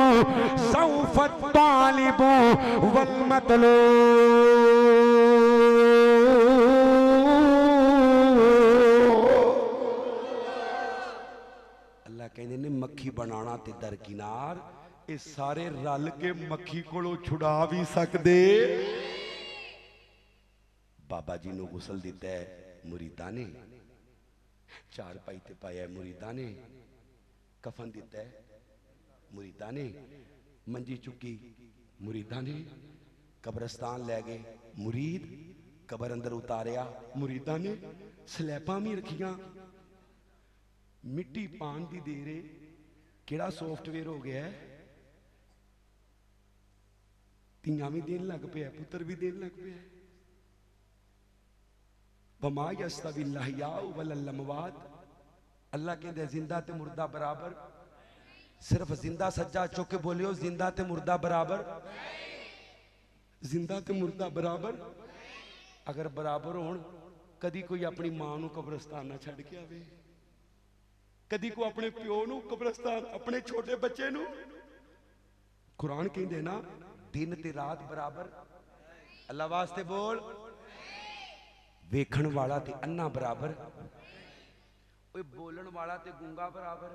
सौफ़ तालिबु वल मतलूब अल्लाह कहंदे ने मक्खी बनाना ते दरकिनार ये सारे रल के मक्खी कोलों छुड़ा भी सकदे बाबा जी नूं गुसल दिता है मुरीदा ने चार पाई ते पाया मुरीदा ने कफन दिता है मुरीदा ने मंजी चुकी मुरीदा ने कब्रस्तान लै गए मुरीद कबर अंदर उतारिया मुरीदा ने स्लैबां भी रखियां मिट्टी पान दी देर है केड़ा सॉफ्टवेयर हो गया है तियां भी देन लग पे पुत्र भी देन लग पे वमा यस्तविल अहयाउ वल अमवात अल्लाह कहते जिंदा ते मुर्दा बराबर सिर्फ जिंदा सज्जा चुक के बोलियो जिंदा ते मुर्दा बराबर जिंदा ते मुर्दा बराबर अगर बराबर होन कदी कोई अपनी मां नूं कब्रिस्तान ना छड़ के आवे, कदी को अपने प्यो नूं कब्रिस्तान, अपने छोटे बच्चे नूं। कुरान कहंदे ना दिन ते रात बराबर। अल्लाह वास्ते बोल। वेखण वाला ते अन्ना बराबर, ओए बोलन वाला ते गूंगा बराबर,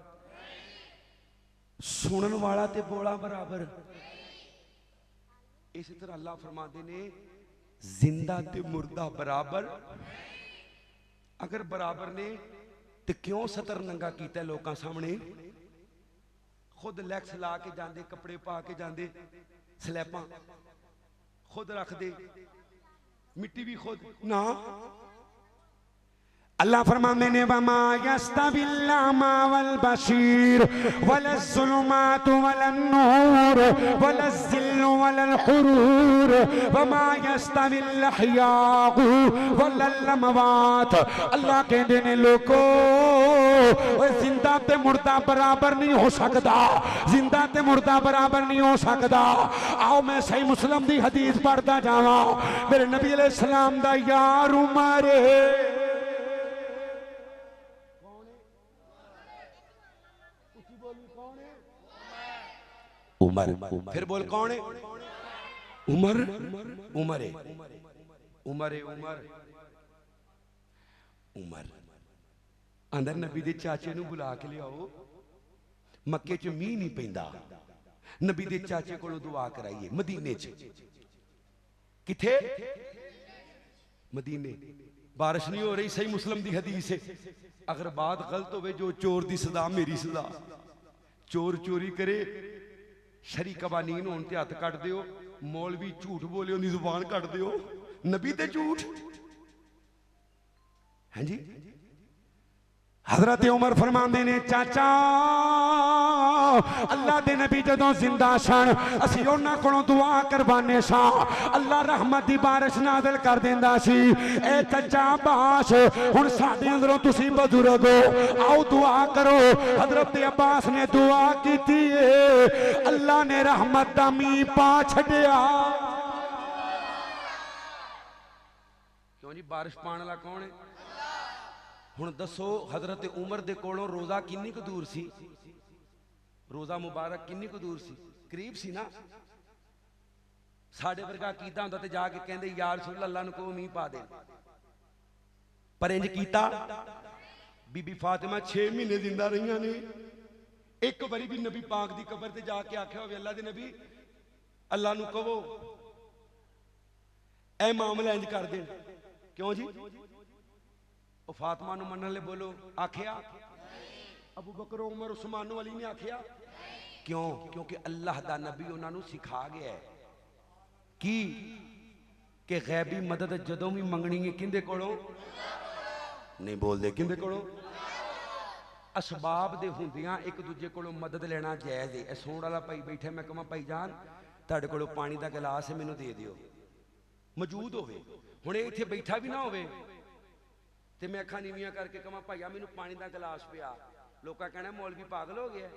सुनन वाला ते बोला बराबर। इस तरह अल्लाह फरमाते ने जिंदा ते मुर्दा बराबर। अगर बराबर ने तो क्यों सतर नंगा किया लोगों सामने? खुद लैक्स ला के जाते, कपड़े पा के जाते, स्लैबां खुद रख दे, मिट्टी भी खुद ना। अल्लाह फरमाते ने वमा यस्तविल अमा वल बशीर वलज़्ज़ुलुमातु वलन-नूर वलज़्ज़िल्लु वलल-हुरूर वमा यस्तविल अहयाउ वलल-अमवात। अल्लाह कहते ने लोगो जिंदा ते मुर्दा बराबर नहीं हो सकता, जिंदा ते मुर्दा बराबर नहीं हो सकता। आओ मैं सही मुस्लिम दी हदीस पढ़ता जावा। मेरे नबी अलैहिस्सलाम दा यार उमर उमर, फिर बोल कौन है? उमर, उमर है, उमर है, उमर उमर। अंदर नबी दे चाचे नूं बुला के लियाओ। मक्के च मींह नहीं पैंदा, नबी दे चाचे कोलों दुआ कराइए। मदीने च किथे? मदीने। बारिश नहीं हो रही, सही मुस्लिम दी हदीस है। अगर बात गलत होवे, जो चोर दी सदा मेरी सदा। चोर चोरी करे, शरी कवानीन होने ते हथ कट दियो, मौलवी झूठ बोले उनकी जुबान कट दियो, नबी ते झूठ। हैं जी? हजरत उमर फरमाते ने चाचा अल्लाह दे नबी जदों जिंदा सन असीं उन्हां कोलों दुआ करवाने सा, अल्लाह रहमत दी बारिश नाज़िल कर देंदा सी। ए चाचा अब्बास हुण साडे अंदरों तुसीं बुजुर्ग हो, आओ दुआ करो। हजरत अब्बास ने दुआ कीती है, अल्लाह ने रहमत दा मींह पा छड्डिया। क्यों जी? बारिश पाने वाला कौन है? हुण दसो हजरत उमर दे कोलों रोजा किन्नी कु दूर सी? रोजा मुबारक किन्नी कु दूर सी? करीब सी ना। साडे वर्गा कीता हुंदा ते जाके कहंदे या रसूल अल्लाह नूं कहो मींह पा दे। पर इंज कीता बीबी फातिमा 6 महीने जिंदा रहियां ने। एक बारी भी नबी पाक दी कबर ते जाके आख्या होवे अल्लाह दे नबी अल्लाह नूं कहो ऐ मामला इंज कर दे। क्यों जी? फातिमा नूं मनण ले बोलो आखिया? अबू बकर उमर उस्मान अली ने आखिया? क्यों? क्योंकि अल्लाह दा नबी उन्हां नूं सिखा गया है कि गैबी मदद जदों भी मंगनी है किंदे कोलों नहीं बोलते, किंदे कोलों? असबाब दे हुंदियां एक दूजे कोलों मदद लेना जायज़ है। सोण वाला भाई बैठे, मैं कहां भाई जान तुहाडे कोलों पानी दा गिलास है मैनूं दे दिओ, मौजूद होवे। हुण इत्थे बैठा भी ना होवे ते मैं अखां नीवियां करके कहां भाईया मैनूं पानी दा गिलास पिया, लोकां कहना मौलवी पागल हो गया।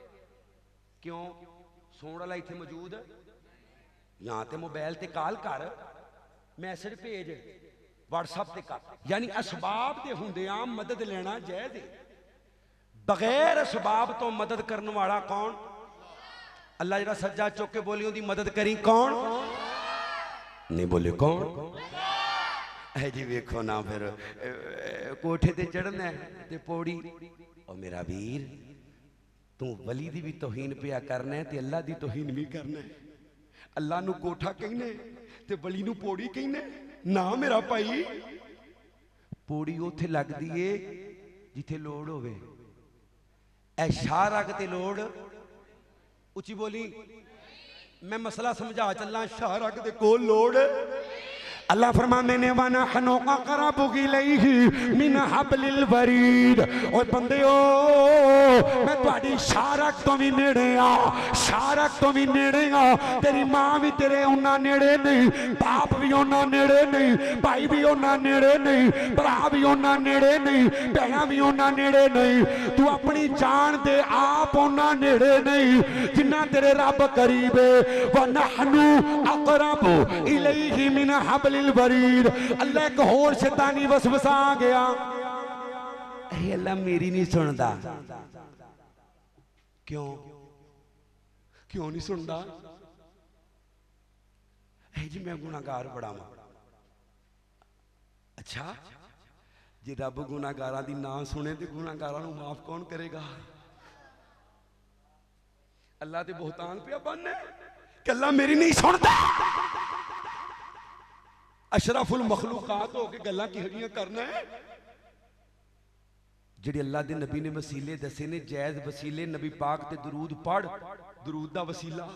क्यों? सोण वाला इत्थे मौजूद। यहाँ ते मोबाइल ते कॉल कर, मैसेज भेज, व्हाट्सएप ते कर। यानी असबाब दे हुंदियां मदद लेना जायज़ है। बगैर असबाब तो मदद करने वाला कौन? अल्लाह। जरा सज्जा चुक के बोली उहदी मदद करी कौन? नहीं बोले कौन? है जी वेखो ना, फिर कोठे ते चढ़ना है ते पौड़ी। और मेरा वीर तू वली दी भी तौहीन पिया करना है ते अल्लाह दी तौहीन भी करना है। अल्लाह नू कोठा कहने ते वली नू पौड़ी कहने ना। मेरा भाई पौड़ी उत्थे लगदी है जिथे लोड़ होवे। ऐ शाहरग ते लोड़ उची बोली। मैं मसला समझा चलना, शाहरग दे कोल लोड़। अल्लाह फरमाते ने वनहनु अक़रबु इलैहि मिन हब्लिल वरीद। ओए बंदेओ मैं तुहाडी शारक तो भी नेड़े आ, शारक तो भी नेड़े आ। तेरी मां भी तेरे उन्ना नेड़े नहीं, बाप भी उन्ना नेड़े नहीं, भाई भी उन्ना नेड़े नहीं, भरा भी उन्ना नेड़े नहीं, भैणा भी उन्ना नेड़े नहीं। तू अपनी जान दे आप उन्ना नेड़े नहीं जिन्ना तेरे रब करीब है। वनहनु अक़रबु इलैहि मिन हब्लिल बिल बरीद। अल्लाह एक होर शैतानी वसवसा आ गया, अल्लाह मेरी नहीं सुनता। क्यों क्यों नहीं सुनता? जी मैं गुनाहगार बड़ा वा। अच्छा जे रब गुनाहगारां दी ना सुने तो गुनाहगारां नूं माफ कौन करेगा? अल्लाह ते बहुतान पिया बनने कि अल्लाह मेरी नहीं सुनता। अशरफुल मखलूकात हो के गल्लां किहड़ियां करना है? जिहड़े अल्लाह दे नबी ने वसीले दसे ने, जायज़ वसीले, नबी पाक ते दरूद पढ़, दरूद दा वसीला,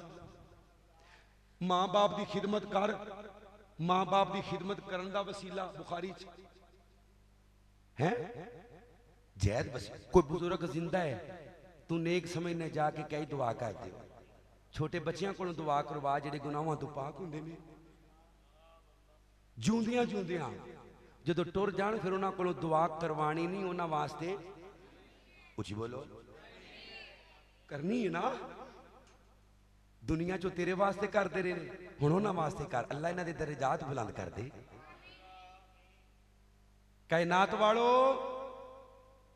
मां बाप की खिदमत कर, मां बाप की खिदमत करन दा वसीला बुखारी च है। जायज़ वसीला। कोई बुजुर्ग जिंदा है, तू नेक समझने जाके कई दुआ कर दे। छोटे बच्चों को दुआ करवा जिहड़े गुनाहों तो पाक हुंदे ने। जूंदियां जूंदियां जो टुर जान फिर उन्होंने को दुआ करवानी नहीं, उन्होंने वास्ते उची बोलो करनी है ना। दुनिया चो तेरे वास्ते करते रहे, हुण उन्होंने वास्ते कर। अल्लाह इन्हां दे दरजात बुलंद कर दे। कायनात वालो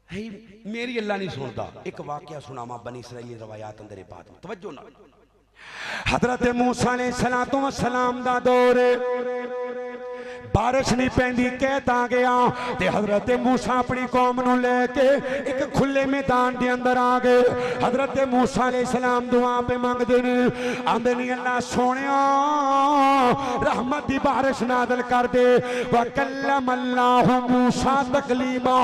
है मेरी अल्लाह नहीं सुनता। एक वाकया सुनावा बनी इसराइली रवायात अंदर बात में तवज्जो ना। हजरत मूसा अलैहिस्सलाम दा दौर, बारिश नहीं पैंदी, कहता गया ते हजरत मूसा अपनी कौम नूं लेके एक खुले मैदान के अंदर आ गए। हजरत मूसा अलैहिस्सलाम दुआ पे मंगदे ने, आंदे नहीं अल्लाह सोहणिया रहमत दी बारिश नाज़िल कर दे। व कल्लम अल्लाहु मूसा तकलीमा,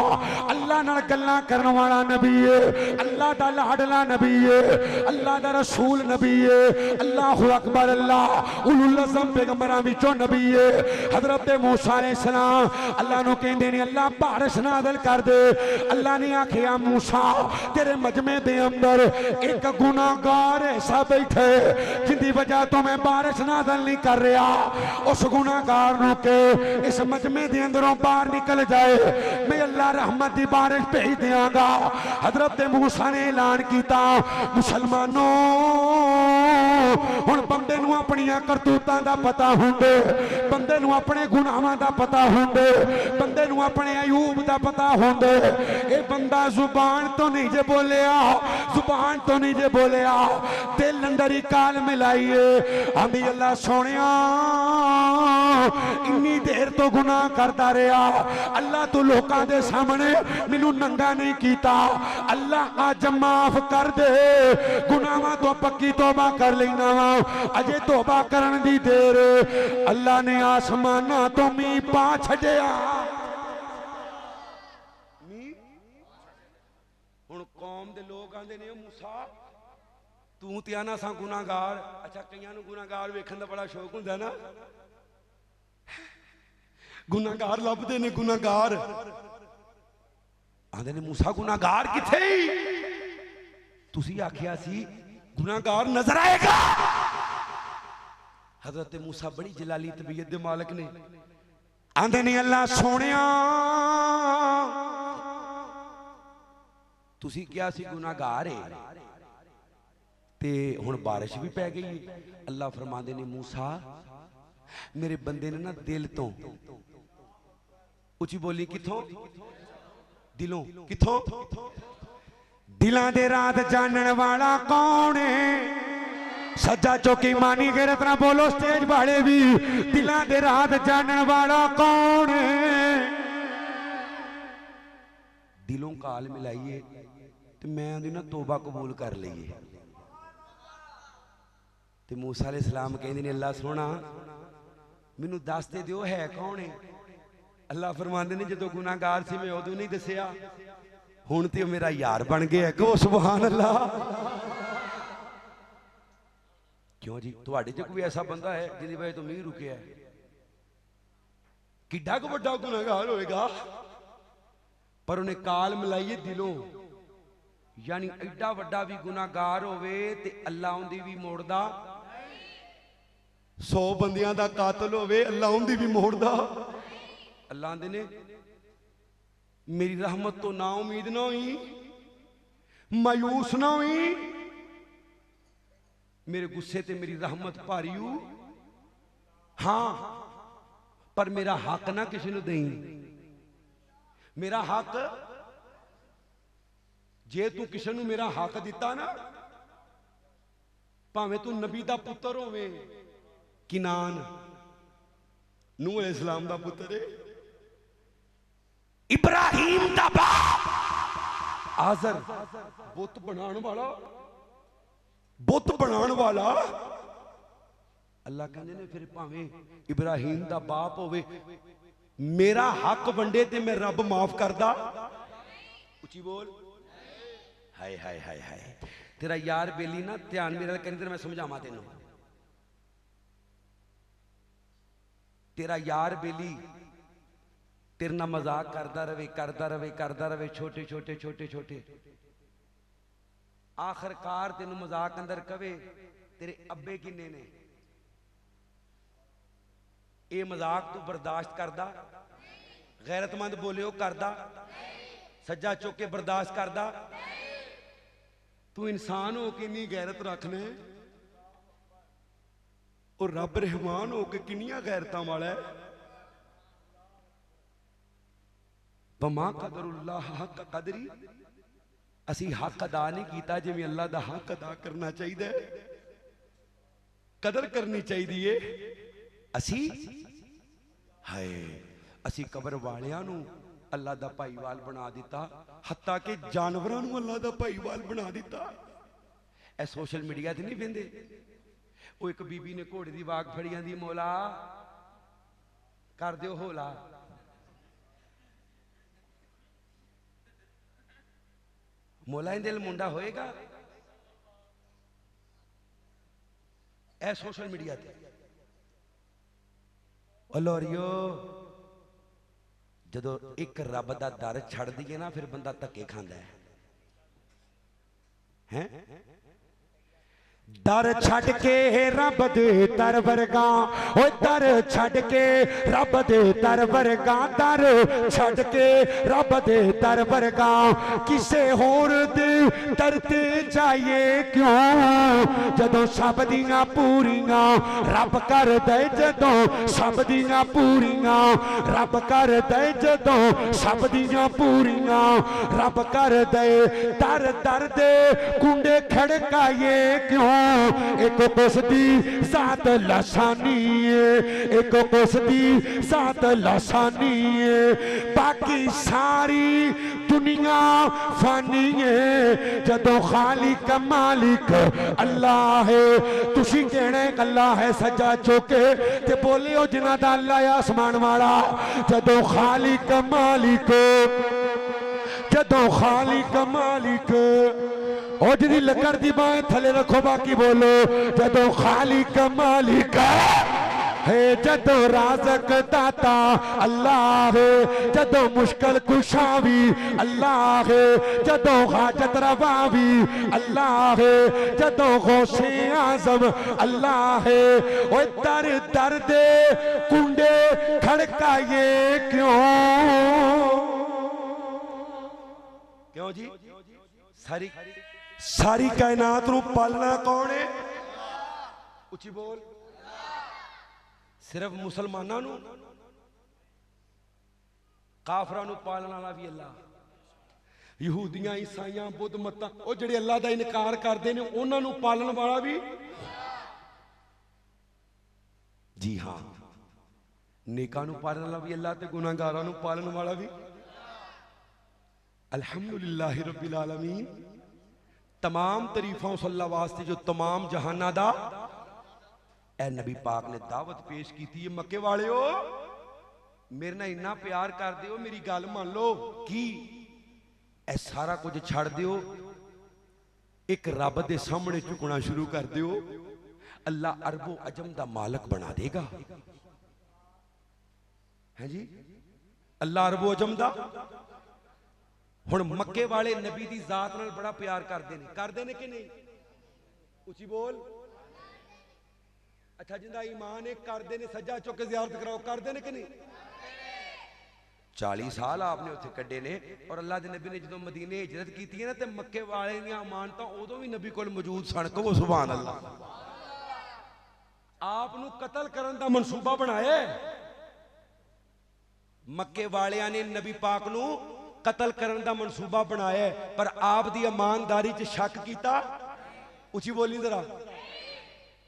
अल्लाह नाल गल्लां करन वाला नबी है, अल्लाह दा लाडला नबी है, अल्लाह दा रसूल नबी है। अल्लाहु अकबर, अल्लाह उलुल अज़म पैगंबरां विचों नबी है। हजरत मूसा अलैहिस्सलाम अल्लाह नूं कहंदे ने अल्लाह बारिश नाज़िल कर दे। अल्लाह ने आखिया मूसा तेरे मजमे दे अंदर एक गुनाहगार ऐसा बैठे जिंदी वजह तो मैं बारिश नाज़िल नहीं कर रहा। उस गुनाहगार नूं के इस मजमे दे अंदरों बाहर निकल जाए, मैं अल्लाह रहमत दी बारिश भेज देंगा। हजरत मूसा ने ऐलान किया, मुसलमानों हुण बंदे नूं अपनियां करतूतां दा पता हुंदे, बंदे नूं अपने गुनाहां दा पता होंदे, बंदे नूं अपने अयूब दा पता होंदे। ये बंदा जुबान तो नहीं जे बोलिया, जुबान तो नहीं जे बोलिया, दिल अंदर ही काल मिलाइए। आंदी अल्लाह सोहणिया इन्नी देर तो गुनाह करता रहा, अल्लाह तू लोकां दे सामने मैनू नंगा नहीं कीता, अल्लाह अज माफ कर दे। गुनाहां तो पक्की तौबा कर लेना वा, अजे तौबा करन दी देर। अल्लाह ने आसमाना तो मीह पा छड़िया। हुण कौम दे लोग आंदे ने मूसा तू ते आना सा गुनाहगार। अच्छा कईयां नूं गुनाहगार वेखण दा बड़ा शौक हुंदा ना, गुनाहगार लभदे ने, गुनाहगार आंदे ने मूसा गुनाहगार किथे? तुसी आखिया सी गुनाहगार नजर आएगा। हजरत मूसा बड़ी जलाली तबीयत दे मालिक ने, आंदे ने अल्लाह सोहणिया तुसी क्या सी गुनाहगार है ते हुण बारिश भी पै गई। अल्लाह फरमांदे ने मूसा मेरे बंदे ने ना दिल तो, उची बोली किथों? दिलों। किथों? दिलां दे राज जानन वाला कौन है? सज्जा चौकी मानी गैरत ना बोलो स्टेज वाले भी। दिलां दे राज जानन वाला कौन है? दिलों काल मिलाइए तो मैं आंदी ना तौबा कबूल कर लईए। ते मूसा अलैहिस्सलाम कहंदे ने अल्लाह सोहना मैनू दस ते दिओ है कौन है? अल्लाह फरमांदे ने जदों गुनाहगार सी मैं उदों नहीं दसिया, हुण ते मेरा यार बन गया। कहो सुभान अल्लाह। क्यों जी तुहाडे च कोई ऐसा बंदा है जिहदी वजह तो मीह रुकिया है? किड्डा को वड्डा गुनाहगार होएगा पर उन्हें काल मिलाइए दिलों, यानी एडा वड्डा भी गुनाहगार होवे ते अल्लाह उंदी भी मोड़दा। 100 बंदियां दा कातल होवे अल्लाह उंदी भी मोड़दा। अल्लाह आंदे ने मेरी रहमत तो ना उम्मीद ना हुई, मायूस ना हुई, मेरे गुस्से ते मेरी रहमत भारी हूं। हाँ पर मेरा हक ना किसी को दें। मेरा हक जे तू किसी को मेरा हक दिता ना, भावें तू नबी का पुत्र होवे, किनान नूह अलैहिस्सलाम का पुत्र है, इब्राहिम का बाप आजर बुत बनाने वाला, बुत बनाने वाला अल्लाह कहते ने फिर भावें इब्राहिम का बाप होवे, मेरा हक वंडे ते मैं रब माफ करदा। उची बोल। हाय हाय हाय हाय। तेरा यार बेली ना ध्यान मेरे करी, तेरा मैं समझावा तेनों। तेरा यार बेली तेरे ना मजाक करता रहे, करता रहे, करता रहे, छोटे छोटे छोटे छोटे, आखिरकार तेन मजाक अंदर कवे तेरे अब्बे किन्ने ने, ये मजाक तू बर्दाश्त करदा? गैरतमंद बोलियो करदा? सज्जा चुक के बर्दाश्त करदा? तू इंसान हो के नहीं गैरत रखने, और रब रहमान हो के किनिया गैरतां वाला है। बमा कदरुल्लाह हक कदरी, असी हक अदा नहीं किया जिवें अल्लाह दा हक अदा करना चाहिए, कदर करनी चाहिए। असी हाय असी कबर वालियां नूं अल्लाह दा भाईवाल बना दिता, हत्ता कि जानवरां नूं अल्लाह दा भाईवाल बना दिता। ए सोशल मीडिया ते नहीं वेंदे, वो एक बीबी ने घोड़े की वाग फड़ी आंदी, मौला कर दिओ होला। मौला इंदे नाल मुंडा होएगा? ए सोशल मीडिया ते लोरियो जदों एक रब दा दर छड़ दईए ना, फिर बंदा धक्के खांदा है। दर छड़ के रब दे दर वर्गा, ओ दर छड़ के रब दे दर वर्गा, दर छड़ के रब दे दर वर्गा, किसे होर दे दर ते जाइए क्यों, जदों सब दियां पूरियां रब कर दे, जदों सब दियां पूरियां रब कर दे, जदों सब दियां पूरियां रब कर दे, दर दर दे कुंडे खड़काइए क्यों, एक उसदी जात लासानी है, एक उसदी जात लासानी है, बाकी सारी दुनिया फानी है, जदों खालिक मालिक अल्लाह है। तुसी कहना अल्लाह है सज्जा चौके ते बोलियो जिन्हां दा अल्लाह है आसमान वाला, जदों खालिक मालिक, जदों खालिक मालिक, और जी लकड़ की बाएं थले रखो बाकी बोलो, जदों खालिक मालिक है, जदों राज़क दाता अल्लाह है, जदों मुश्किल कुशा भी अल्लाह है, जदों हाजत रवा भी अल्लाह है, जदों गौसे आज़म अल्लाह है। ओ दर दर दे कुंडे खड़काइए क्यों, क्यों जी? सारी सारी कायनात नूं पालना कौन है? उची बोल। सिर्फ मुसलमानों नूं? काफरां नूं पालने वाला भी अल्लाह। यहूदियां ईसाइयां बुद्ध मतां ओ जिहड़े अल्लाह दा इनकार करदे ने उन्हां नूं पालण वाला भी जी हां। नेकां नूं पालण वाला भी अल्लाह ते गुनाहगारां नूं पालण वाला भी। अल्हम्दुलिल्लाह रब्बिल आलमीन। तमाम तरीफा उस अल्लाह वास्ते जो तमाम जहाना दा ए नबी पाक ने दावत पेश की थी। मक्के वाले हो मेरे नाल इन्ना प्यार कर दियो, मेरी गल मान लो कि ए सारा कुछ छड़ दियो, एक रब दे सामने झुकना शुरू कर दियो, अल्लाह अरबो अजम दा मालक बना देगा। है जी, अल्लाह अरबो अजम दा। हुण मक्के वाले नबी दी जात नाल बड़ा प्यार करते ने कि नहीं? उची बोल। अच्छा जिंदा ईमान है करते ने, सज्जा चुक के ज़ियारत कराओ, करते ने कि नहीं? 40 साल आपने उत्थे कड्डे ने, और अल्लाह के नबी ने जो मदीने हिजरत की है ना, तो मक्के वाले दी अमानत उदों भी नबी कोल मौजूद सन। कहो सुभान अल्लाह। आप नूं कतल करन दा मनसूबा बनाया, मक्के वालियां ने नबी पाक नू कतल करने का मनसूबा बनाया पर आप दी ईमानदारी च शक किया। उची बोली जरा।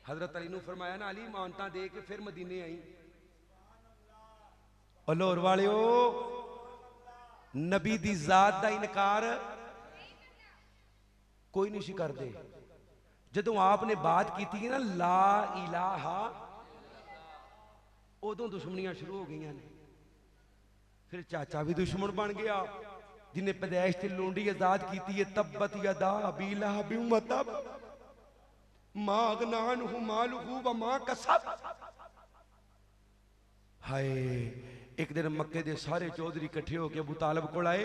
हजरत अली नू फरमाया ना अली मानता दे के फिर मदीने आई। और लाहौर वालियो नबी दी जात का इनकार कोई नहीं करते। जदों आपने बात की ना ला इलाहा उदों दुश्मनियां शुरू हो गई ने। फिर चाचा भी दुश्मन बन गया जिन्हें पैदाइश से लूंडी आजाद की है। तब्बत यदा अबी लहब व तब मा अगना अन्हु मालुहु व मा कसब। हाय एक दिन मक्के दे सारे चौधरी इकट्ठे होकर अबू तालब को आए।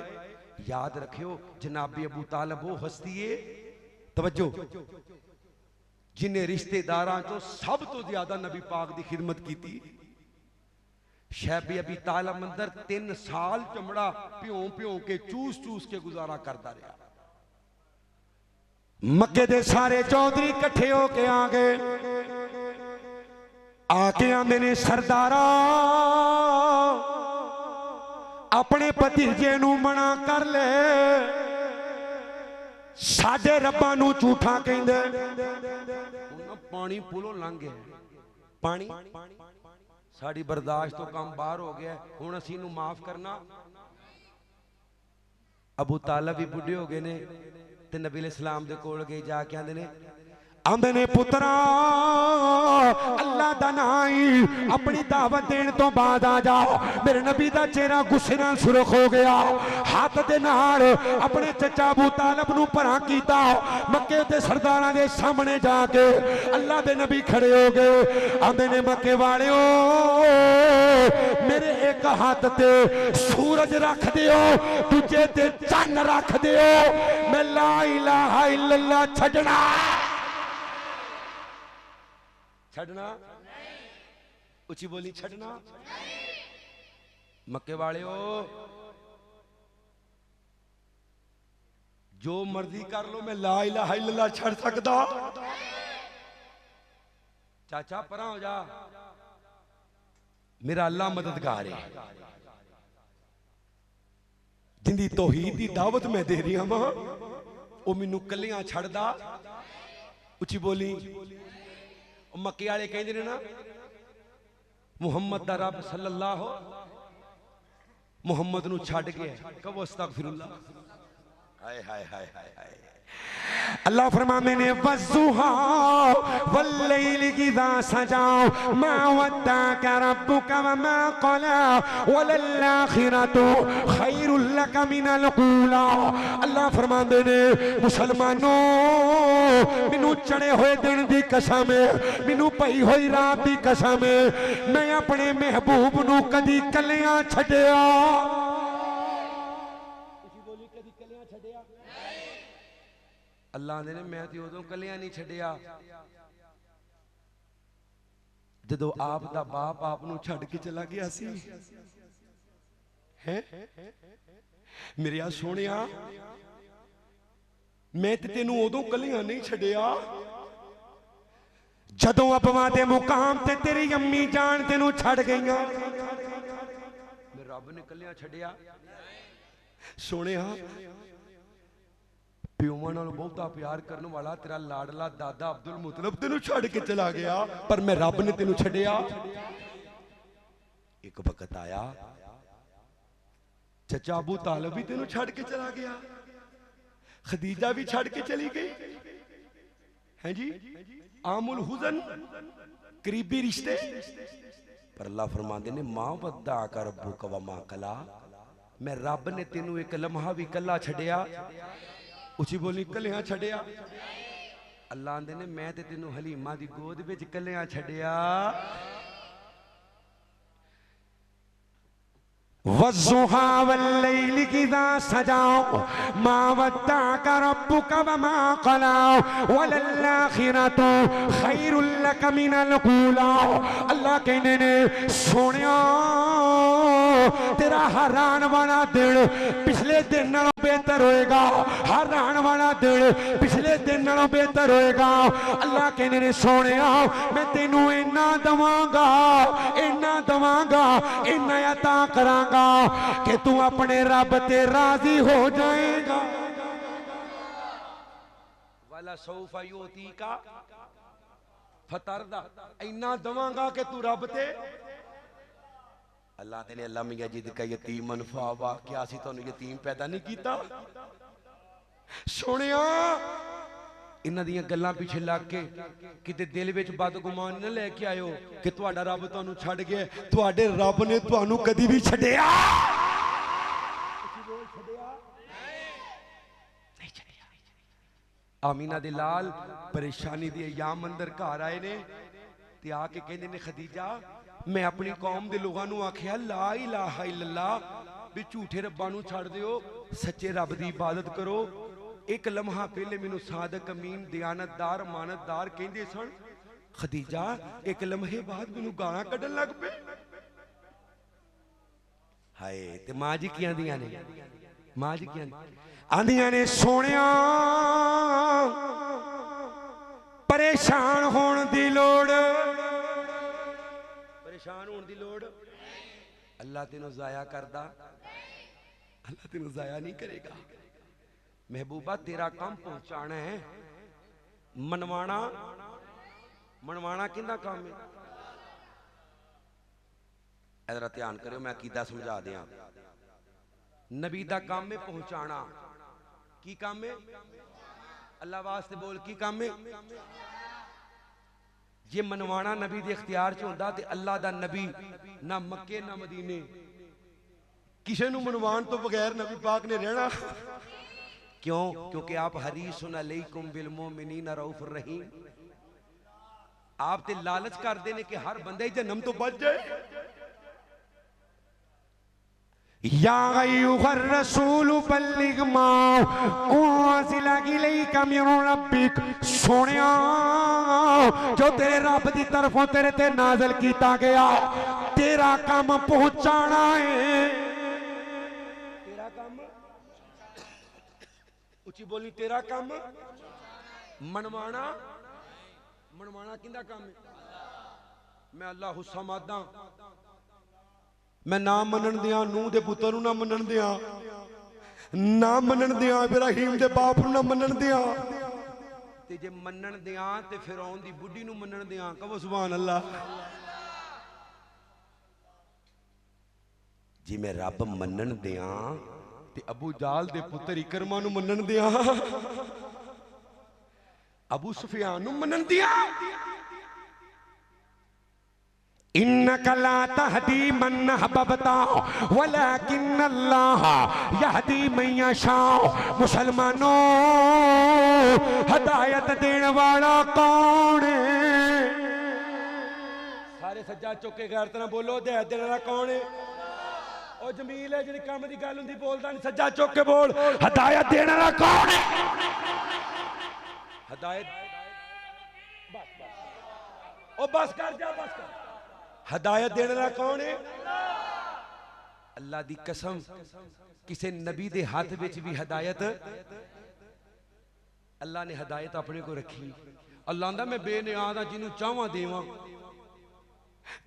याद रखियो जनाबी अबू तालब वो हस्ती है तवज्जो जिन्हें रिश्तेदारां चो सब तो ज्यादा नबी पाक की खिदमत की थी। शैबी अबी तालब अंदर 3 साल चमड़ा प्यों प्यों के चूस चूस के गुजारा करता रहा। मक्के दे सारे चौधरी इकट्ठे होके आ गए। आके आंदे ने सरदारा अपने भतीजे नू मना कर ले। साडे रब्बा नू झूठा कहंदे। पानी पुलों लंघ गया। पानी साड़ी बर्दाश्त तो काम बाहर हो गया। हुण असीं नू माफ करना। अबू तालब भी बुढ़े हो गए ने ते नबी अलैहिस्सलाम दे कोल गए। जाके आंदे ने पुत्रा अल्लाह दा नाम ही अपनी दावत देने तो बाद आ जाओ। मेरे नबी दा चेहरा गुस्से नाल सुरख हो गया। हाथ दे नाल अपने चचा अबू तालब नू परा कीता। मक्के दे सरदारां दे सामने जाके अल्लाह दे नबी खड़े हो गए। आंदे ने मक्के वालियो मेरे एक हाथ ते सूरज रख दियो दूजे ते चन्न रख दियो। मैं ला इलाहा इल्लल्लाह छड़ना छड़ना उची बोली छड़ना। मक्के वालियो जो मर्जी कर लो मैं ला इलाहा इल्लल्लाह छड़ सकदा। चाचा परा हो जा मेरा अल्लाह मददगार है। जिंदी तौहीद दी दावत मैं दे रही हां वो मैनू कलियां छड़दा। उची बोली। मक्के वाले कहते ने ना मुहम्मद दा रब सल्लल्लाहु मुहम्मद नू छड़ गया। कहो अस्तगफिरुल्लाह। हाय हाय हाय हाय हाय। अल्लाह फरमाते ने वज़ुहा वल्लैलि इज़ा सजा मा वद्दाका रब्बुका वमा क़ला वलल आखिरतु खैरुल लक मिनल ऊला। अल्लाह फरमाते ने मुसलमानों मैनू चढ़े हुए दिन की कसम है मैनू पई हुई रात की कसम है मैं अपने महबूब नू कदी कलियां छड्डिया। अल्लाह ने मैं तो उदों कलियां नहीं छड्डिया जदों आप दा बाप आप नू छड्ड के चला गया सी। है मेरे आ सोनिया मैं ते तेनू उदों कलियां नहीं छड्डिया जदों अपवा दे मुकाम ते तेरी अम्मी जान तेनू छड्ड गईयां। मेरे रब ने कलियां छड्डिया। सोनिया प्योवां नाल बहुता प्यार करने वाला तेरा लाडला दादा अब्दुल मुतलब तेनू छड़ के चला गया पर मैं रब ने तेनू छड़िया। एक वक्त आया चचा अबू तालिब भी तेनू छड़ के चला गया। खदीजा भी छड़ के चली गई है जी। आमुल हुजन करीबी रिश्ते पर अल्लाह फरमाते ने मां वद्दा कर रब्बुका व मा कला। मैं रब ने तेनू एक लम्हा भी कला छड़िया। उची बोली कलियां छड्डिया। अल्लाह आंदे ने मैं ते तेनू हलीमा दी गोद विच कलियां छड्डिया। वज़ुहा वल्लैलि इज़ा सजा मा वद्दाका रब्बुका वमा क़ला वलल आखिरतु खैरुल लक मिनल ऊला। अल्लाह कहने ने सोनिया तेरा हर आने वाला दिन पिछले दिन नालों बेहतर होएगा। हर आने वाला दिन पिछले दिन नालों बेहतर होएगा। अल्लाह कहने ने सोनिया मैं तेनू इन्ना दवांगा, इन्ना दवांगा, इन्ना अता करांगा कि तू अपने रब ते राजी हो जाएगा। वाला सौफा युतीका फतरदा, इन्ना दवांगा कि तू रब ते। अल्लाह ने अल्लाह मियां जिद का यतीम मनफावा, क्या असीं तुहानूं यतीम पैदा नहीं कीता? सोनिया इन्हां दियां गल्लां पिछे लग के किते दिल विच बदगुमान न लैके आयो कि तुहाडा रब तुहानूं छड्ड गया। तुहाडे रब ने तुहानूं कदी भी छड्डिया आमीना दे लाल परेशानी दे अयाम अंदर घर आए ने ते आके कहंदे ने खदीजा मैं अपनी कौम दे लोगां नूं आखिया ला इलाहा इल्लल्लाह भी झूठे रब्बां नूं छड्ड दिओ, सच्चे रब दी इबादत करो। एक लम्हा पहले मैनू सादक अमीन दयानतदार मानतदार कहंदे सन। खदीजा एक लम्हे बाद मैनू गालां कड्ढन लग पे। हाय ते मां जी की आंदियां ने, मां जी की आंदियां ने सोनिया परेशान होने दी लोड़, परेशान होने दी लोड़। अल्लाह तेनों जाया करदा, अल्लाह तेनों जाया नहीं करेगा। महबूबा तेरा काम पहुंचाना है, मनवाना मनवाना किंदा काम है? इधर ध्यान करो, मैं अकीदा समझा दिया। नबी दा काम है पहुंचाना। की काम है? अल्लाह वास्ते बोल की काम है? जे मनवाना नबी दे इख्तियार च होंदा ते अल्लाह दा नबी ना मक्के ना मदीने किसे नूं मनवान तो बगैर नबी पाक ने रहना। क्यों? क्योंकि आप हरीसुन अलैकुम बिल मोमिनीन रऊफुर रहीम। आप ते लालच करते हैं कि हर बंदे जन्म तो बच जाए। या अय्युहर रसूल बल्लिग मा उनज़िला इलैका मिन रब्बिक। सोनिया जो तेरे रब की तरफों तेरे ते नाज़िल किया गया तेरा काम पहुंचाना है। तेरा काम उची बोली, तेरा काम मनवाना। मनवाना किंदा काम है? मैं अल्लाह हुस्सा मादा, मैं ना मनन दिया नूह दे पुत्तर नूं ना मनन दिया, ना मनन दिया इब्राहिम दे बाप नूं ना मनन दिया, ते जे मनन दिया ते फिरौन दी बुढ़ी नूं मनन दिया। कहो सुभान अल्लाह। जे मैं रब मनन दिया ते अबू जाल दे पुत्तर इकरमा नूं मनन दिया, अबू सुफियान नूं मनन दिया। इन्नका ला तहदी मन अहबब्ता वलाकिन अल्लाह यहदी मन यशा। मुसलमानों हदायत देने वाला कौन है? सारे सज्जा चुके गैर तरह बोलो, हदायत देने वाला कौन है? ओ जमील है जिहड़ी काम दी गल हुंदी बोलदा नहीं, सज्जा चुक के बोल हदायत देने वाला कौन है? हदायत बस बस ओ बस कर जा, बस कर। हदायत देने वाला कौन है? अल्लाह दी कसम किसी नबी दे हाथ विच भी हदायत, अल्लाह ने हदायत अपने को रखी। अल्लाह आंदा मैं बेनियाज हां, जिन्हों चाहवां देवां,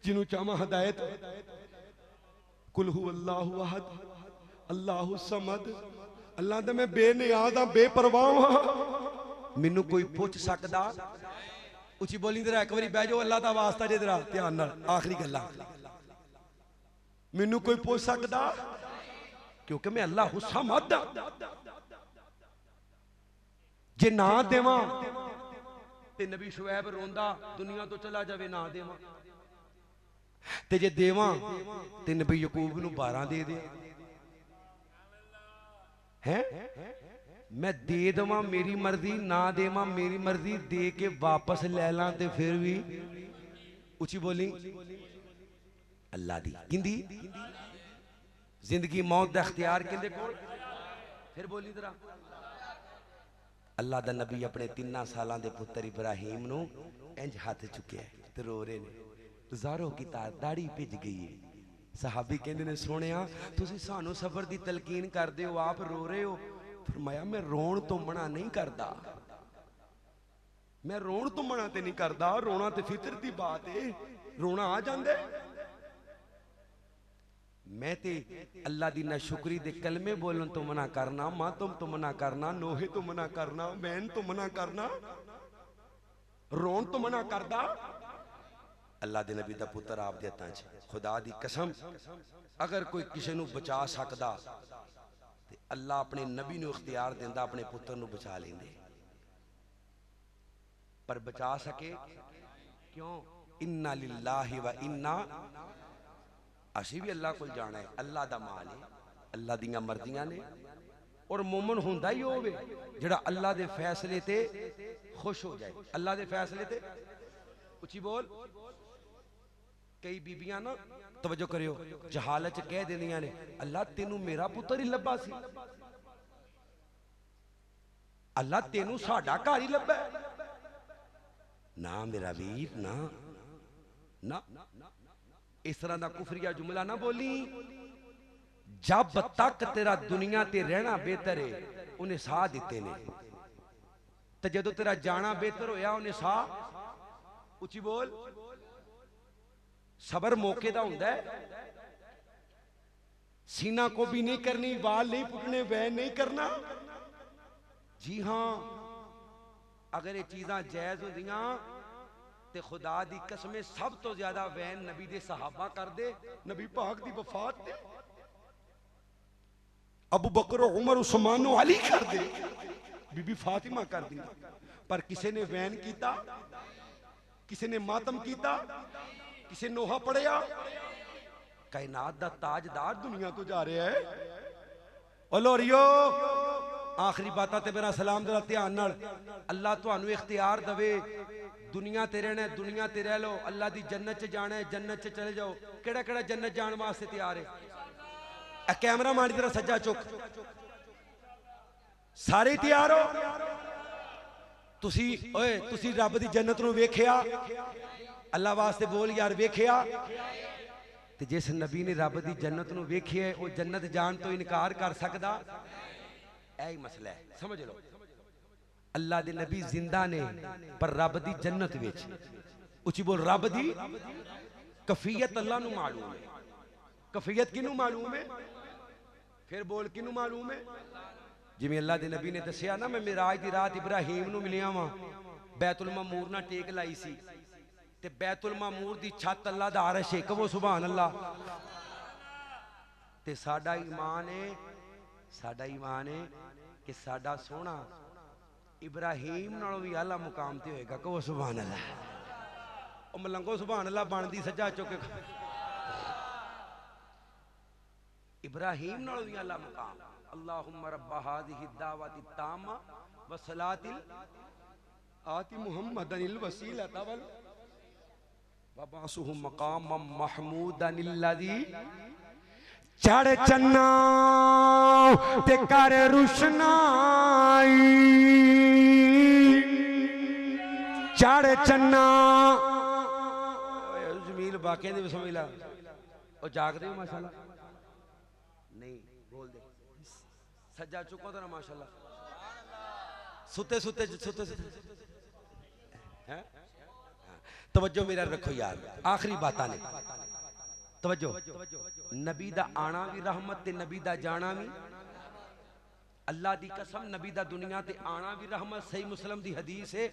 जिन्हों चाहवां हदायत। कुल हु अल्लाहु अहद अल्लाहु समद। अल्लाह आंदा मैं बेनियाज हां, बेपरवाह हां, मैनू कोई पुछ सकदा? उची बोली जरा एक बारी बह जाओ, अल्लाह का वास्ता जे जरा ध्यान नाल। आखिरी गल्ला, मैनू कोई पूछ सकदा? क्योंकि मैं अल्लाह हुस्सा मद। जे ना देवां ते नबी शुएब रोंदा दुनिया तो चला जावे, ना देवां ते जे देवां ते नबी यकूब नू 12 दे दे। हैं मैं दे देवां मेरी मर्जी, ना देवां मेरी मर्जी, दे के वापस ले ला ते फिर भी उची बोली अल्लाह दी। किंदी जिंदगी मौत दा इख्तियार किंदे कोल? फिर बोली जरा। अल्लाह दा नबी अपने 3 सालां दे पुत्र इब्राहिम नू इंज हाथ चुके ते रो रहे ने। ज़ारो की दाढ़ी भिज गई है, सहाबी कहते ने सोनिया तुसी सानू सबर दी तलकीन करदे हो, आप रो रहे हो। फरमाया मैं रोण तो मना नहीं करदा, मैं रोण तो मना ते नहीं करदा, रोना ते फितर दी बात है, रोना आ जांदा है। मैं ते अल्लाह दी नाशुक्री दे कलमे बोलन तो मना करना, मातम तो मना करना, नोहे तो मना करना, बैन तो मना करना, रोन तो मना करदा। अल्लाह दे नबी दा पुत्र आप दे हत्थां च, खुदा दी कसम अगर कोई किसी नू बचा सकदा ते अल्लाह अपने नबी नू इख्तियार देंदा अपने पुत्र नू बचा लेंदे, पर बचा सके क्यों? इन्ना लिल्लाहि व इन्ना, असी भी अल्लाह को जाना है, अल्लाह दा माल है, अल्लाह दियां मर्जियां ने। और मोमन हुंदा ही होवे जिहड़ा अल्लाह दे फैसले ते खुश हो जाए। अल्लाह दे फैसले ते उची बोल। कई बीबियां ना तवज्जो करियो जहालत च कह देंदियां ने अल्लाह तेनू मेरा पुत्र ही लब्भा सी, अल्लाह तेनू साडा घर ही लब्भा ना मेरा वीर, ना ना इस तरह का कुफरिया जुमला ना बोली। जब तक तेरा दुनिया ते रहना बेहतर है उन्हें साह दिते ने, तो जदों तेरा जाना बेहतर होया उन्हें साह, उची बोल। सबर मौके दा हुंदा है, सीना को भी नहीं करनी, वाल नहीं पुटने, वह नहीं करना। जी हां, अगर ये चीज़ां जायज होंदियां ते खुदा दी कसमें सब तो ज्यादा वैन नबी दे सहाबा कर दे, नबी पाक दी वफात ते अबू बकर, उमर, उस्मान, अली कर दे, बीबी फातिमा कर दी। पर किसी ने वैन किया, किसी ने मातम किया, किसी नोहा पढ़िया। कायनात दा ताजदार दुनिया तो जा रहा है। ओ लोरियो आखिरी बात ते मेरा सलाम जरा ध्यान नाल। अल्लाह तुहानू इख्तियार दवे, दुनिया ते रहना है, दुनिया ते रह लो, अल्लाह दी जन्नत च जाना है, जन्नत च चले जाओ। केड़ा केड़ा जन्नत जाने वास्ते तैयार है? कैमरा मारी तेरा सज्जा चुक, सारे तैयार हो? तुसी ओए तुसी रब दी जन्नत नू वेखिया? अल्लाह वास्ते बोल यार वेखिया? ते जिस नबी ने रब दी जन्नत नू वेखिया वो जन्नत जान तो इनकार कर सकदा? यही मसला है, समझ लो। अल्लाह दे नबी जिंदा ने पर रब दी जन्नत विच। उची बोल, रब दी कफियत अल्लाह नू मालूम है। कफियत किनू मालूम है? फिर बोल किनू मालूम है? जिवें अल्लाह दे नबी ने दसिया ना, मैं मिराज दी रात इब्राहिम नू मिलिया वां, बैतुल मामूर ना टेक लाई सी, ते बैतुल मामूर दी छत अल्लाह दा अरश है। कहो सुभान अल्लाह। ते साडा ईमान है, साडा ईमान है कि साडा सोना इब्राहिम नालों भी आला मुकाम ते होएगा। कहो सुभान अल्लाह। ओ मलंगो सुभान अल्लाह बनदी सज्जा चुक के। इब्राहिम नालों भी आला मुकाम। अल्लाहुम्मा रब्बा हादिहि दावति ताम्मा व सलातिल आति मुहम्मदनिल वसीलता वल वबासुहु मकामम महमूदनिल्लज़ी। चढ़ चन्ना ते कर रुशनाई, चढ़ चन्ना। जमील बाकी दी समझ ला। ओ जागदे हो माशाल्लाह? नहीं बोल दे सज्जा चुको तो ना माशाल्लाह। सुते सुते सुते सुते हैं? तवज्जो मेरा रखो यार, आखिरी बात ने तवज्जो। नबी दा आना भी रहमत ते नबी दा जाना भी। अल्लाह दी कसम नबी दा दुनिया ते आना भी रहमत। सही मुस्लिम दी हदीस है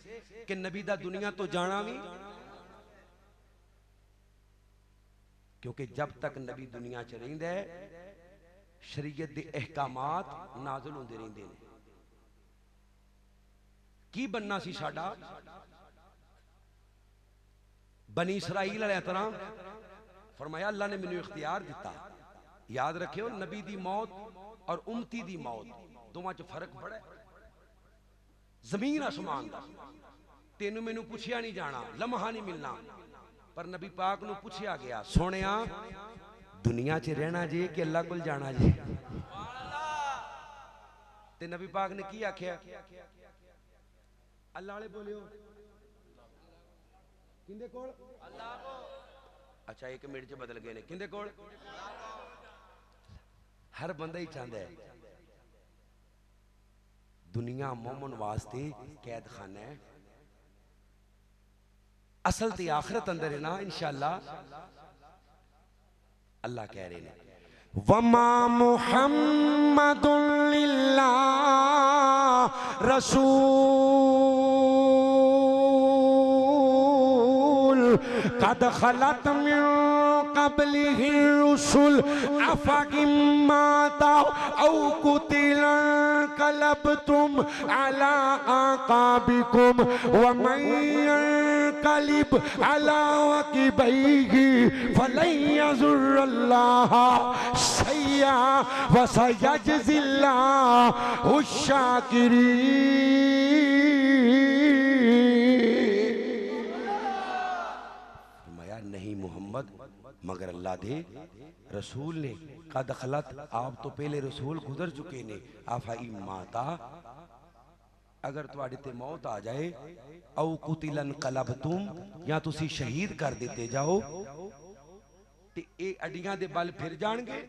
कि नबी दा दुनिया तो जाना भी, क्योंकि जब तक नबी दुनिया च रहिंदा है शरीयत दे अहकामात नाज़िल होंदे रहिंदे ने। की बनना सी साडा? बनी इसराइल वाले तरह। फरमाया अल्लाह ने मैनू इख्तियार दिता। याद रखियो नबी दी मौत और उम्मती दी मौत दोवां च फर्क बड़ा है, जमीन आसमान दा। तेनू मैनू पूछया नहीं जाना, लम्हा नहीं मिलना, पर नबी पाक नू पूछया गया, सोनिया दुनिया च रहना जे कि अल्लाह कोल जाना जे? ते नबी पाक ने की आख्या? अल्लाह वाले बोलियो किंदे कोल? अल्लाह को। अच्छा 1 मिनट च बदल गए ने किंदे कोल हर बंदा ही चाहता है दुनिया मोमन वास्ते कैद खाना है असल ते आखिरत अंदर है ना इंशाअल्लाह अल्लाह कह रहे हैं वमा मुहम्मदुन इल्ला रसूल कद खलत मिन क़ब्लिहि रुसुल अफ़इन माता औ कुतिला कलबतुम अला आक़ाबिकुम व मन यंक़लिब अला अक़बैहि फलन यज़ुर्रल्लाह शैआ व सयजज़िल्लाहु शाकिरीन नहीं मोहम्मद मगर अल्लाह दे रसूल ने कद खलत आप तो पहले रसूल गुजर चुके ने आफाई माता अगर तुहाडे ते मौत आ जाए औ कुतिलन कलबतुम या तुसी शहीद कर दिते जाओ ते ए अड्डियां दे बल फिर जाणगे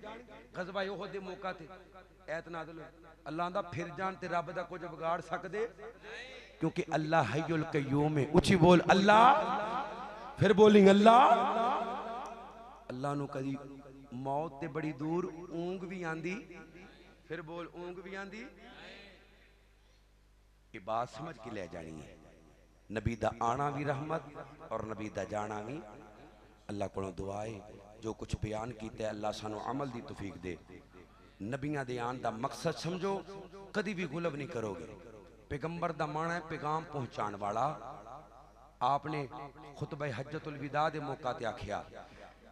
गज़वा ओहद दे मौका ते ऐत नाज़िल अल्लाह दा फिर जान ते रब दा कुछ बिगाड़ सकदे क्योंकि अल्लाह हय्युल कय्यूम है उची बोल अल्लाह फिर बोलिंग अल्लाह अल्लाह नु कदी मौत ते बड़ी दूर ऊंग भी आंदी फिर बोल ऊंग भी आंदी ये बात समझ के ले जानी है नबी दा आना भी रहमत और नबी दा जाना भी अल्लाह को दुआ है जो कुछ बयान किया अल्लाह सानू अमल दी तौफीक दे नबियां दे आन दा मकसद समझो कदी भी गुलब नहीं करोगे पैगंबर दा माना है पैगाम पहुंचाने वाला आपने खुतबा हज्जतुल विदा दे मौका ते आखिया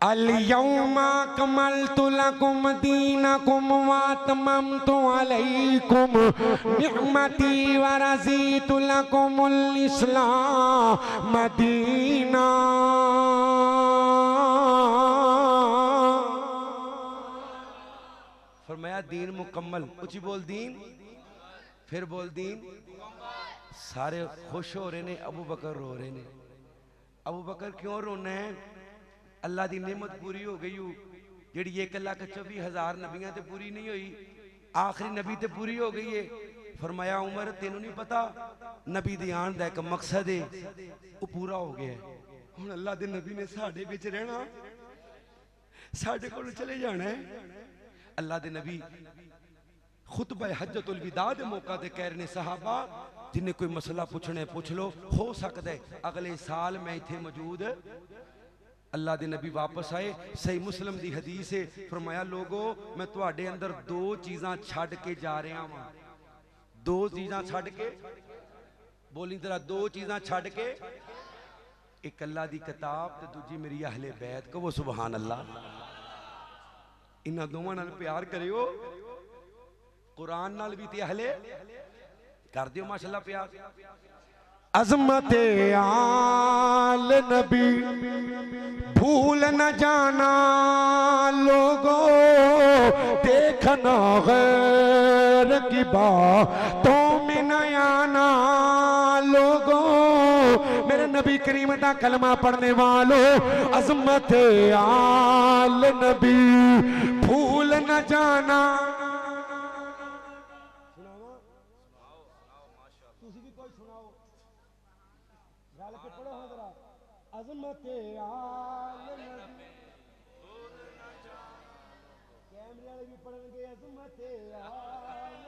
अल यौमा अकमलतु लकुम दीनकुम व अतममतु अलैकुम निअमती व रज़ीतु लकुमुल इस्लाम दीना फरमाया दीन मुकम्मल कुछ बोल दीन फिर बोल दीन सारे खुश हो रहे ने अबू बकर रो रहे ने अबू बकर क्यों रोना है अल्लाह की नेमत पूरी हो गई जी 1,24,000 नबियां ते पूरी नहीं हुई आखिरी नबी ते पूरी हो गई है फरमाया उमर तेनू नहीं पता नबी दी आन दा एक मकसद है वो पूरा हो गया हुण अल्लाह दे नबी ने साडे विच रहना साडे कोल चले जाना है अल्लाह दे नबी खुतबा हज्जतुल विदा दे मौका ते कह रहे ने सहाबा जिन्हें कोई मसला पूछना है पूछ लो हो सकता है अगले साल मैं इत्थे मौजूद अल्लाह दे नबी वापस आए सही मुस्लिम दी हदीस है फरमाया लोगो मैं तुहाडे अंदर 2 चीज़ां छड़ के जा रहा हां 2 चीज़ां छड़ के बोली जरा 2 चीज़ां छड़ के एक अल्लाह दी किताब ते दूजी मेरी अहले बैत कहो सुभान अल्लाह इन्हां दोवां नाल प्यार करियो कुरान नाल भी ते अहले कर दियो माशाअल्लाह प्यार अज़मत आल नबी भूल न जाना लोगो देखना गैर की बातों में न आना लोगो मेरे नबी करीम दा कलमा पढ़ने वालों अज़मत आल नबी भूल न जाना अज़मत आल नबी कैमरे वाले भी पढ़ेंगे अज़मत आल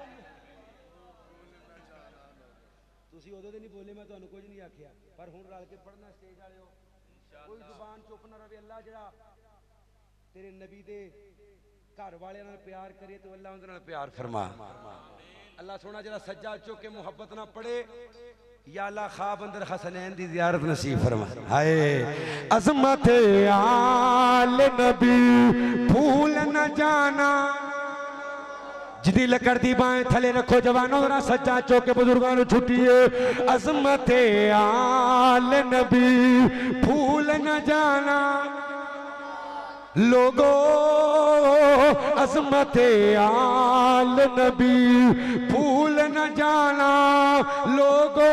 तुसी उदों ते नहीं बोले मैं तुहानू कुछ नहीं आखिया पर हुण रल के पढ़ना स्टेज वाले हो कोई जुबान चुप ना रहे अल्लाह जड़ा तेरे नबी दे घर वाले नाल प्यार करे तो अल्लाह उनदे नाल प्यार फरमा अल्लाह सोना जरा सज्जा चुक के मुहब्बत ना पढ़े या अल्लाह ख्वाब अंदर हसनैन दी ज़ियारत नसीब फरमा हाय अज़मत आल नबी भूल न जाना जिदी लकड़ दी बाएं थले रखो जवानों जरा सज्जा चौके बुजुर्गों को छुट्टिए अज़मत आल नबी भूल न जाना लोगो अज़मत आल नबी भूल न जाना लोगो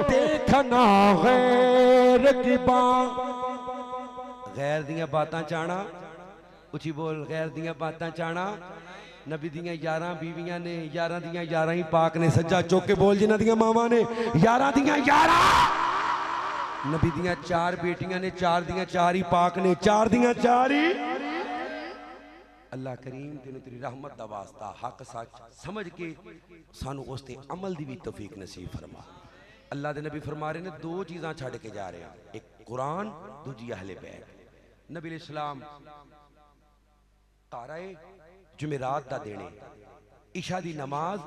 देखना गैर की बात गैर दियां बातां चाहना, उची बोल, गैर दियां बातां चाहना। नबी दियां 11 बीवियां ने, 11 दियां 11 ही पाक ने। सज्जा चौक के बोल, जिन्हां दियां मावां ने 11 दियां 11। नबी दियां 4 बेटियां ने, 4 दियां 4 ही पाक ने, 4 दियां 4 ही। अल्लाह करीम तेन तेरी रहमत दा वास्ता हक सच समझ के सानू उस ते अमल दी भी तौफीक नसीब फरमा। अल्लाह दे नबी फरमा रहे ने 2 चीज़ां छड़ के जा रहे हैं, एक कुरान, दूजी अहले बैत। नबी अलैहिस्सलाम घर आए, जुमेरात दा देने, इशा दी नमाज,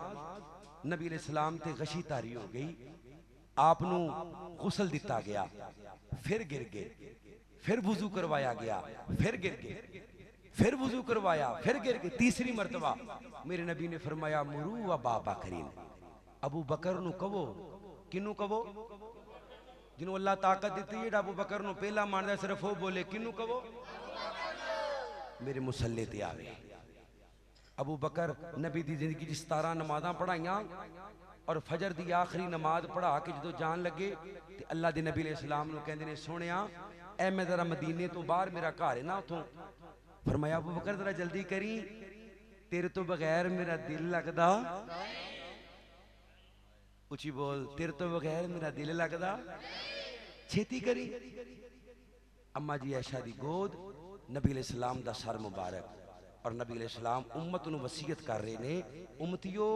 नबी अलैहिस्सलाम ते गशी तारी हो गई, आप नू गुसल दिता गया, फिर गिर गए, फिर वुजू करवाया गया, फिर गिर गए, फिर वुजू करवाया, फिर गिर गए, तीसरी मरतबा मेरे नबी ने फरमाया मुरू व बाबा करीन, अबू बकर नू कहो। किनू कहो? जिन्हों अल्लाह ताकत दी है, अबू बकर नू पहला मानदा, सिर्फ वो बोले। किनू कहो? मेरे मुसल्ले ते आवे। अबू बकर नबी दी जिंदगी च 17 नमाज़ां पढ़ाइयां और फजर दी आखिरी नमाज पढ़ा के जो जान लगे तो अल्लाह के नबी अलैहिस्सलाम नू कहंदे ने, सोहणिया ऐ मैं जरा मदीने तो बाहर, मेरा घर है ना उतों। फरमाया अबू बकर जरा जल्दी करी, तेरे तो बगैर मेरा दिल लगदा। उची बोल, तेरे तो बगैर मेरा दिल लगदा, छेती करी। अम्मा जी ऐशा दी गोद, नबी अलैहिस्सलाम दा सर मुबारक, और नबी अलैहिस्सलाम उम्मत नू वसीयत कर रहे ने, उम्मतियो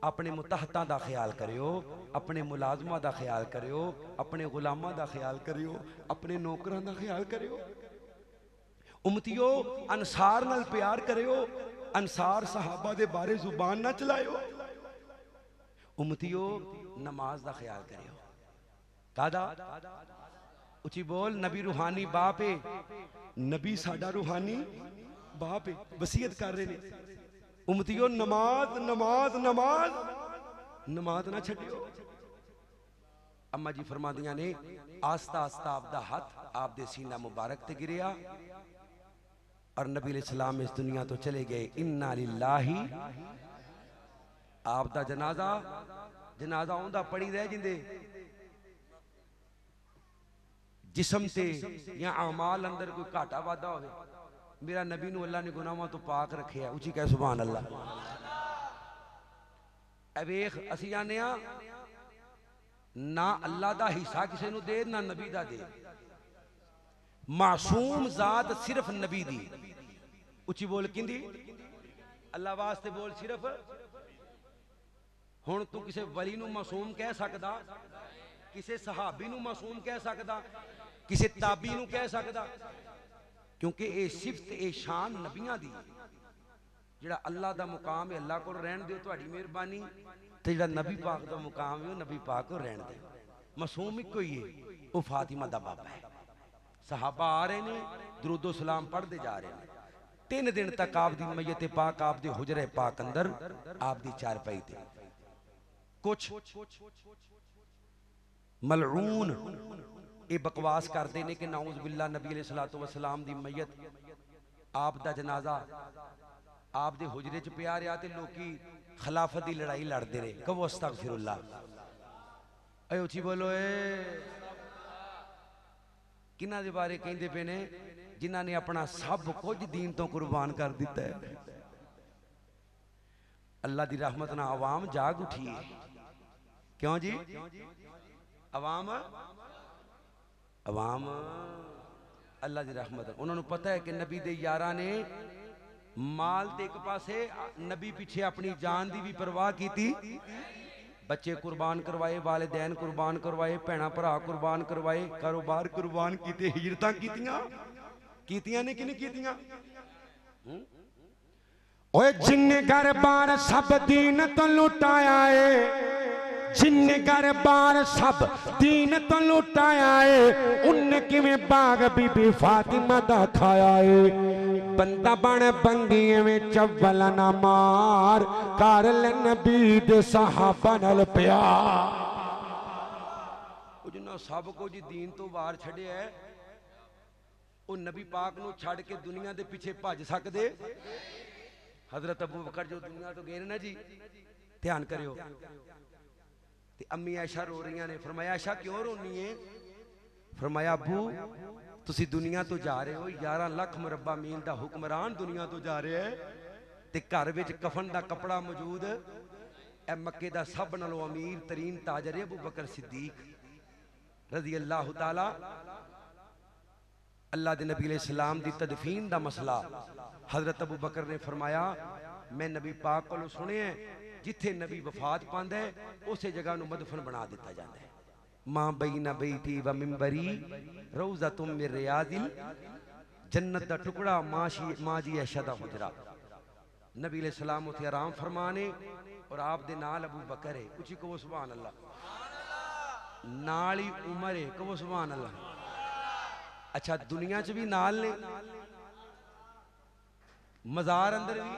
अपने मुताहतां दा ख्याल करियो, अपने मुलाजमा दा ख्याल करियो, अपने गुलामां दा ख्याल करियो, अपने नौकरां दा ख्याल करियो। उम्मतियो अंसार नाल प्यार करियो, अंसार सहाबा दे बारे जुबान ना चलायो। उम्मतियो नमाज दा ख्याल करियो। कादा? उची बोल, नबी रूहानी बाप है, नबी साडा रूहानी बाप है, वसीयत कर रहे ने। उम्मतियो नमाज नमाज नमाज नमाज ना छड्डियो। अम्मा जी फरमादियां ने, आस्ता आस्ता आपदा हाथ आप दे सीना मुबारक ते गिरिया और नबी अलैहिस्सलाम इस दुनिया तो चले गए। इन्ना लिल्लाही। आप दा जनाजा जनाजा आउंदा पड़ी रह जिंदे जिस्म ते या अमाल अंदर कोई घाटा वादा होवे, मेरा नबी नू अल्लाह ने गुनाहों तो पाक रखे है। उची कह सुभान अल्लाह। वेख असी आने ना अल्लाह दा हिस्सा किसी नू दे, ना नबी दा दे। मासूम जात सिर्फ नबी दी। उची बोल, किंदी? अल्लाह वास्ते बोल। सिर्फ हुण तू किसी वली नू मासूम कह सकदा, किसी सहाबी नू मासूम कह सकदा, किसी ताबी नू कह सकदा, क्योंकि ये सिफत ये शान नबियां दी। जिहड़ा अल्लाह दा मुकाम है अल्लाह को रहन दिओ, तुहाडी मेहरबानी, ते जिहड़ा नबी पाक दा मुकाम है नबी पाक को रहन दे। मासूम इक्को ही है, वो फातिमा दा बाबा है। सहाबा आ रहे ने, दुरूदो सलाम पढ़ते जा रहे हैं। 3 दिन तक आप दी मैयत पाक आप दे हुजरे पाक अंदर आप दी चारपाई थे। कुछ मलऊन ये बकवास करते हैं कि नाउज़ बिल्ला नबी अलैहिस्सलातु वस्सलाम दी मैयत आप दा जनाजा आप दे हुजरे च पिया रहा ते लोकी खिलाफत की लड़ाई लड़ते रहे। कहो अस्तगफिरुल्लाह। ऐ उची बोलो। किन्हां दे बारे कहंदे पे ने? जिन्हां ने अपना सब कुछ दीन तो कुर्बान कर दिता है। अल्लाह दी रहमत ना अवाम जाग उठी है। क्यों जी? अवाम अवाम अल्लाह दी रहमत, उन्होंने पता है कि नबी दे यारां ने माल दे एक पासे, नबी पीछे अपनी जान दी भी परवाह की थी। बच्चे कुर्बान करवाए, वालिदैन कुर्बान करवाए, भैणा भरा कुर्बान करवाए, कारोबार कुर्बान किए, हिजरतां कीतियां ने कि नहीं कीतियां? ओए जिन्ने घर बार सब दीन तो लुटाया है, जिन्ने घर बार सब दीन तो लुटाया है, उनने किवें बाग बीबी फातिमा दा खाया है। बंदा बन बंगिए में चव्वल ना मार, कर ले नबी दे सहाबा नाल प्यार। जिन्ना सब कुछ दीन तो बाहर छड़िया है, वो नबी पाक नू छड़ के दुनिया दे पीछे भज सकदे? हजरत अबू बकर जो दुनिया तो गए ना जी, ध्यान करियो। ते अम्मी आयशा रो रही ने। फरमाया आयशा क्यों रोनी है? फरमाया अबू तुसी दुनिया तो जा रहे हो 11 लाख मुरब्बा मील का हुक्मरान दुनिया तो जा रहा है ते घर विच कफन का कपड़ा मौजूद ए मक्के का सब नालों अमीर तरीन ताजर अबू बकर सिद्दीक रज़ी अल्लाह तआला। अल्लाह के नबी अलैहिस्सलाम की तदफीन का मसला हजरत अबू बकर ने फरमाया मैं नबी पाक को सुने जिथे नबी वफात पांदा है उस जगह नूं मदफन बना दिता जाता है। मां बैना बैती व मिंबरी रौज़तुम मिन रियादिल जन्नत का टुकड़ा मां जी ऐशा दा हुजरा। नबी अलैहिस्सलाम उथे आराम फरमाने और आप दे नाल अबू बकर है। उची कहो सुभान अल्लाह। नाल ही उमर है, कहो सुभान अल्लाह। अच्छा दुनिया च भी नाल ने, मजार अंदर भी।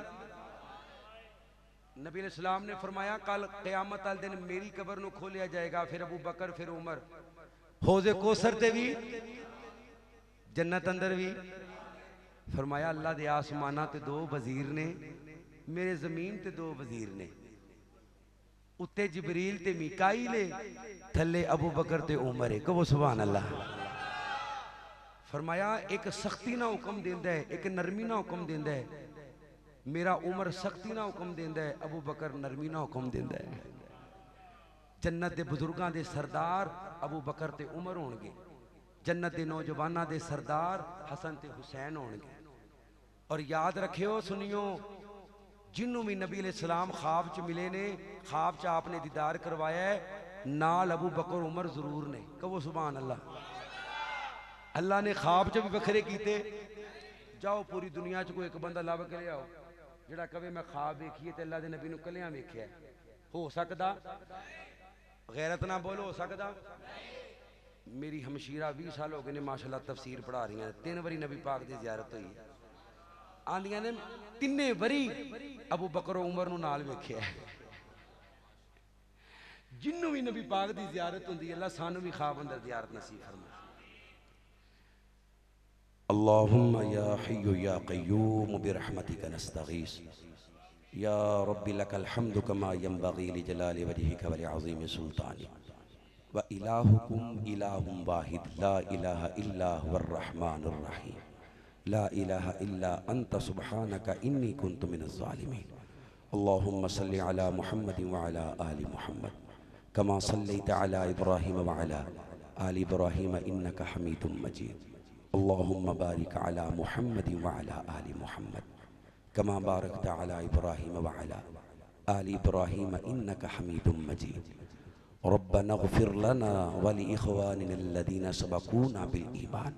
नबी अलैहिस्सलाम ने फरमाया कल क़यामत वाले दिन मेरी कब्र नूं खोलिया जाएगा, फिर अबू बकर फिर उमर। हौज़े कौसर ते भी जन्नत अंदर भी। फरमाया अल्लाह दे आसमाना ते दो वजीर ने, मेरे जमीन ते दो वजीर ने। उत्ते जिबरील ते मीकाईल है, थले अबू बकर ते उमर है। कहो सुभान अल्लाह। फरमाया एक सख्ती ना हुक्म देंदा है, एक नरमी ना हुक्म देंदा है। मेरा उमर सख्ती ना हुक्म देंदा है, अबू बकर नरमी ना हुक्म देंदा है। जन्नत के बुजुर्गों के सरदार अबू बकर ते उमर होणगे, जन्नत के नौजवानों के सरदार हसन ते हुसैन होणगे। और याद रखियो सुनियो, जिन्हों भी नबी अलैहिस्सलाम ख्वाब च मिले ने, ख्वाब च आपने दीदार करवाया है, नाल अबू बकर उमर जरूर ने। कहो सुभान अल्लाह। अल्लाह ने ख्वाब च भी बखरे कीते। जाओ पूरी दुनिया च कोई एक बंदा लभ के लियाओ जिहड़ा कहे मैं ख्वाब वेखिए ते अल्लाह दे नबी नूं कलियां वेख्या। हो सकदा? गैरत ना बोलो, हो सकदा? मेरी हमशीरा 20 साल हो गए ने माशाअल्लाह तफसीर पढ़ा रही हैं, 3 बारी नबी पाक की जियारत हुई है। आंदियां ने 3 बारी अबू बकर उमर नूं नाल वेख्या। जिन्नू भी नबी पाक की जियारत हुंदी अल्लाह सानू भी ख्वाब अंदर जियारत नसीब फरमाए। अल्लाहुम्मा या हय्यु या क़य्यूम बिरहमतिका नस्तगीस या रब्बी लकल हम्दु कमा यंबगी लिजलाली वजहिका व लिअज़ीमी सुल्तानिक व इलाहुकुम इलाहुम वाहिद ला इलाहा इल्ला हुवर रहमानुर रहीम ला इलाहा इल्ला अंत सुब्हानका इन्नी कुन्तु मिनज़ ज़ालिमीन। अल्लाहुम्मा सल्लि अला मुहम्मद व अला आलि मुहम्मद कमा सल्लैता अला इब्राहीम व अला आलि इब्राहीम इन्नका हमीदुम मजीद। अल्लाहुम्मा बारिक अला मुहम्मद व अला आलि मुहम्मद कमा बारकता अला इब्राहीम व अला आलि इब्राहीम इन्नका हमीदुम मजीद। रब्बना इग़फिर लना व लिइख़वानिना अल्लज़ीना सबक़ूना बिल ईमान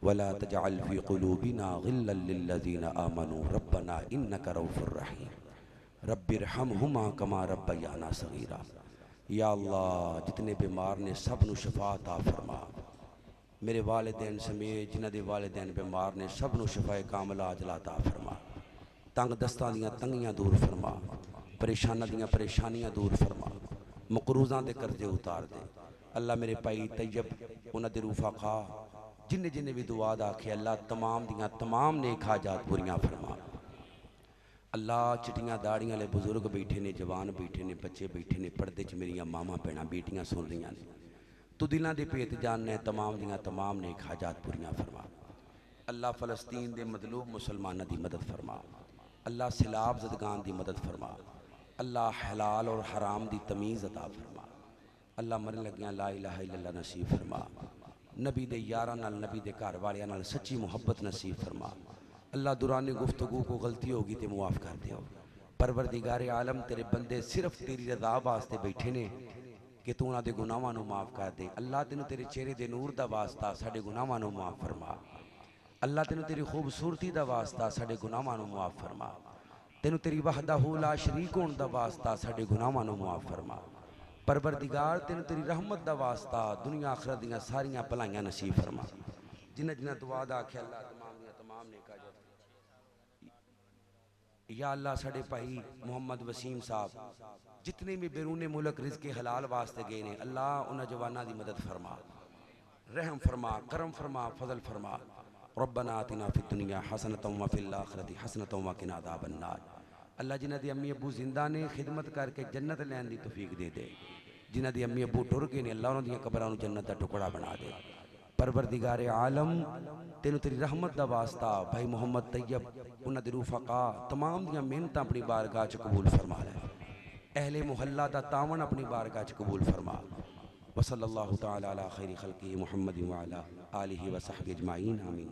वला तजअल फ़ी क़ुलूबिना ग़िल्लन लिल्लज़ीना आमनू रब्बना इन्नका रऊफ़ुर रहीम रब्बिरहमहुमा कमा रब्बयाना सग़ीरा। या अल्लाह जितने बीमार ने सब नूं शफा अता फरमा। मेरे वालिदैन समेत जिन्हां दे वालिदैन बीमार ने सब नूं शफाए कामिला अजला अता फरमा। तंग दस्तां दियां तंगियां दूर फरमा, परेशानां दियां परेशानियां दूर फरमा, मकरूज़ां दे कर्जे उतार दे। अल्लाह मेरे भाई तैयब उन्हां दे रूफा खा जिन्हें जिन्हें भी दुआ दा आखे अल्लाह तमाम दियां तमाम नेक हाजात पूरियां फरमा। अल्लाह चिट्टियां दाड़ियां वाले बुजुर्ग बैठे ने, जवान बैठे ने, बच्चे बैठे ने, पर्दे च मेरियां मावां भैणां बेटियां सुन रही ने। तू दिलों के भेत जानना है, तमाम दियां तमाम नेक हाजात पूरियां फरमा। अल्लाह फ़लस्तीन के मजलूब मुसलमानों की मदद फरमा। अल्लाह सैलाब ज़दगान की मदद फरमा। अल्लाह हलाल और हराम की तमीज़ अता फरमा। अल्लाह मरन लगियां ला इलाहा इल्लल्लाह नसीब फरमा। नबी दे यारां नाल, नबी दे घर वालियां नाल सच्ची मुहब्बत नसीब फरमा। अल्लाह दुरानी गुफ्तगू को गलती होगी तो मुआफ़ कर दियो। परवरदिगार आलम तेरे बंदे सिर्फ तेरी रज़ा वास्ते बैठे ने कि तू उन्हां दे गुनाहां नूं माफ़ कर दे। अल्लाह तेनू तेरे चेहरे दे नूर दा वास्ता साडे गुनाहां नूं माफ़ फरमा। अल्लाह तेनू तेरी खूबसूरती दा वास्ता साडे गुनाहां नूं माफ़ फरमा। तेनू तेरी वहदहू ला शरीक होने दा वास्ता साडे गुनाहां नूं माफ़ फरमा। परवरदिगार तेनू तेरी रहमत दा वास्ता दुनिया आखिरत दियां सारियां भलाइयां नसीब फरमा। जिन्हें जिन्हें दुआ दा आखे अल्लाह तमाम दियां तमाम नेक हाजत। या अल्लाह साडे भाई मोहम्मद वसीम साहब जितने भी बैरून मुल्क रिज़्क़े हलाल वास्ते गए ने, अल्लाह उन्हां जवानां दी मदद फरमा, रहम फरमा, करम फरमा, फजल फरमा। रब्बना आतिना फिद दुनिया हसनतम व फिल आखिरति हसनतम व किना अज़ाबन नार। अल्लाह जिन्हां दी अम्मी अबू जिंदा ने खिदमत करके जन्नत लैन दी तौफीक दे दे। जिन्हां दी अम्मी अबू टुर गए ने अल्लाह उन्हां दी कब्रां नूं जन्नत दा टुकड़ा बना दे। परवरदिगारे आलम तेनू तेरी रहमत दा वास्ता भाई मुहम्मद तैयब उन्हां दे रूफका तमाम दियां मेहनतां अपनी बारगाह च कबूल फरमा लै। अहले मुहल्ला दा तावन अपनी बारगाह च कबूल फरमा। वसल्लल्लाहु तआला अला खैरि खल्क़िही मुहम्मद व अला आलिहि व सहबिहि अजमाइन आमीन।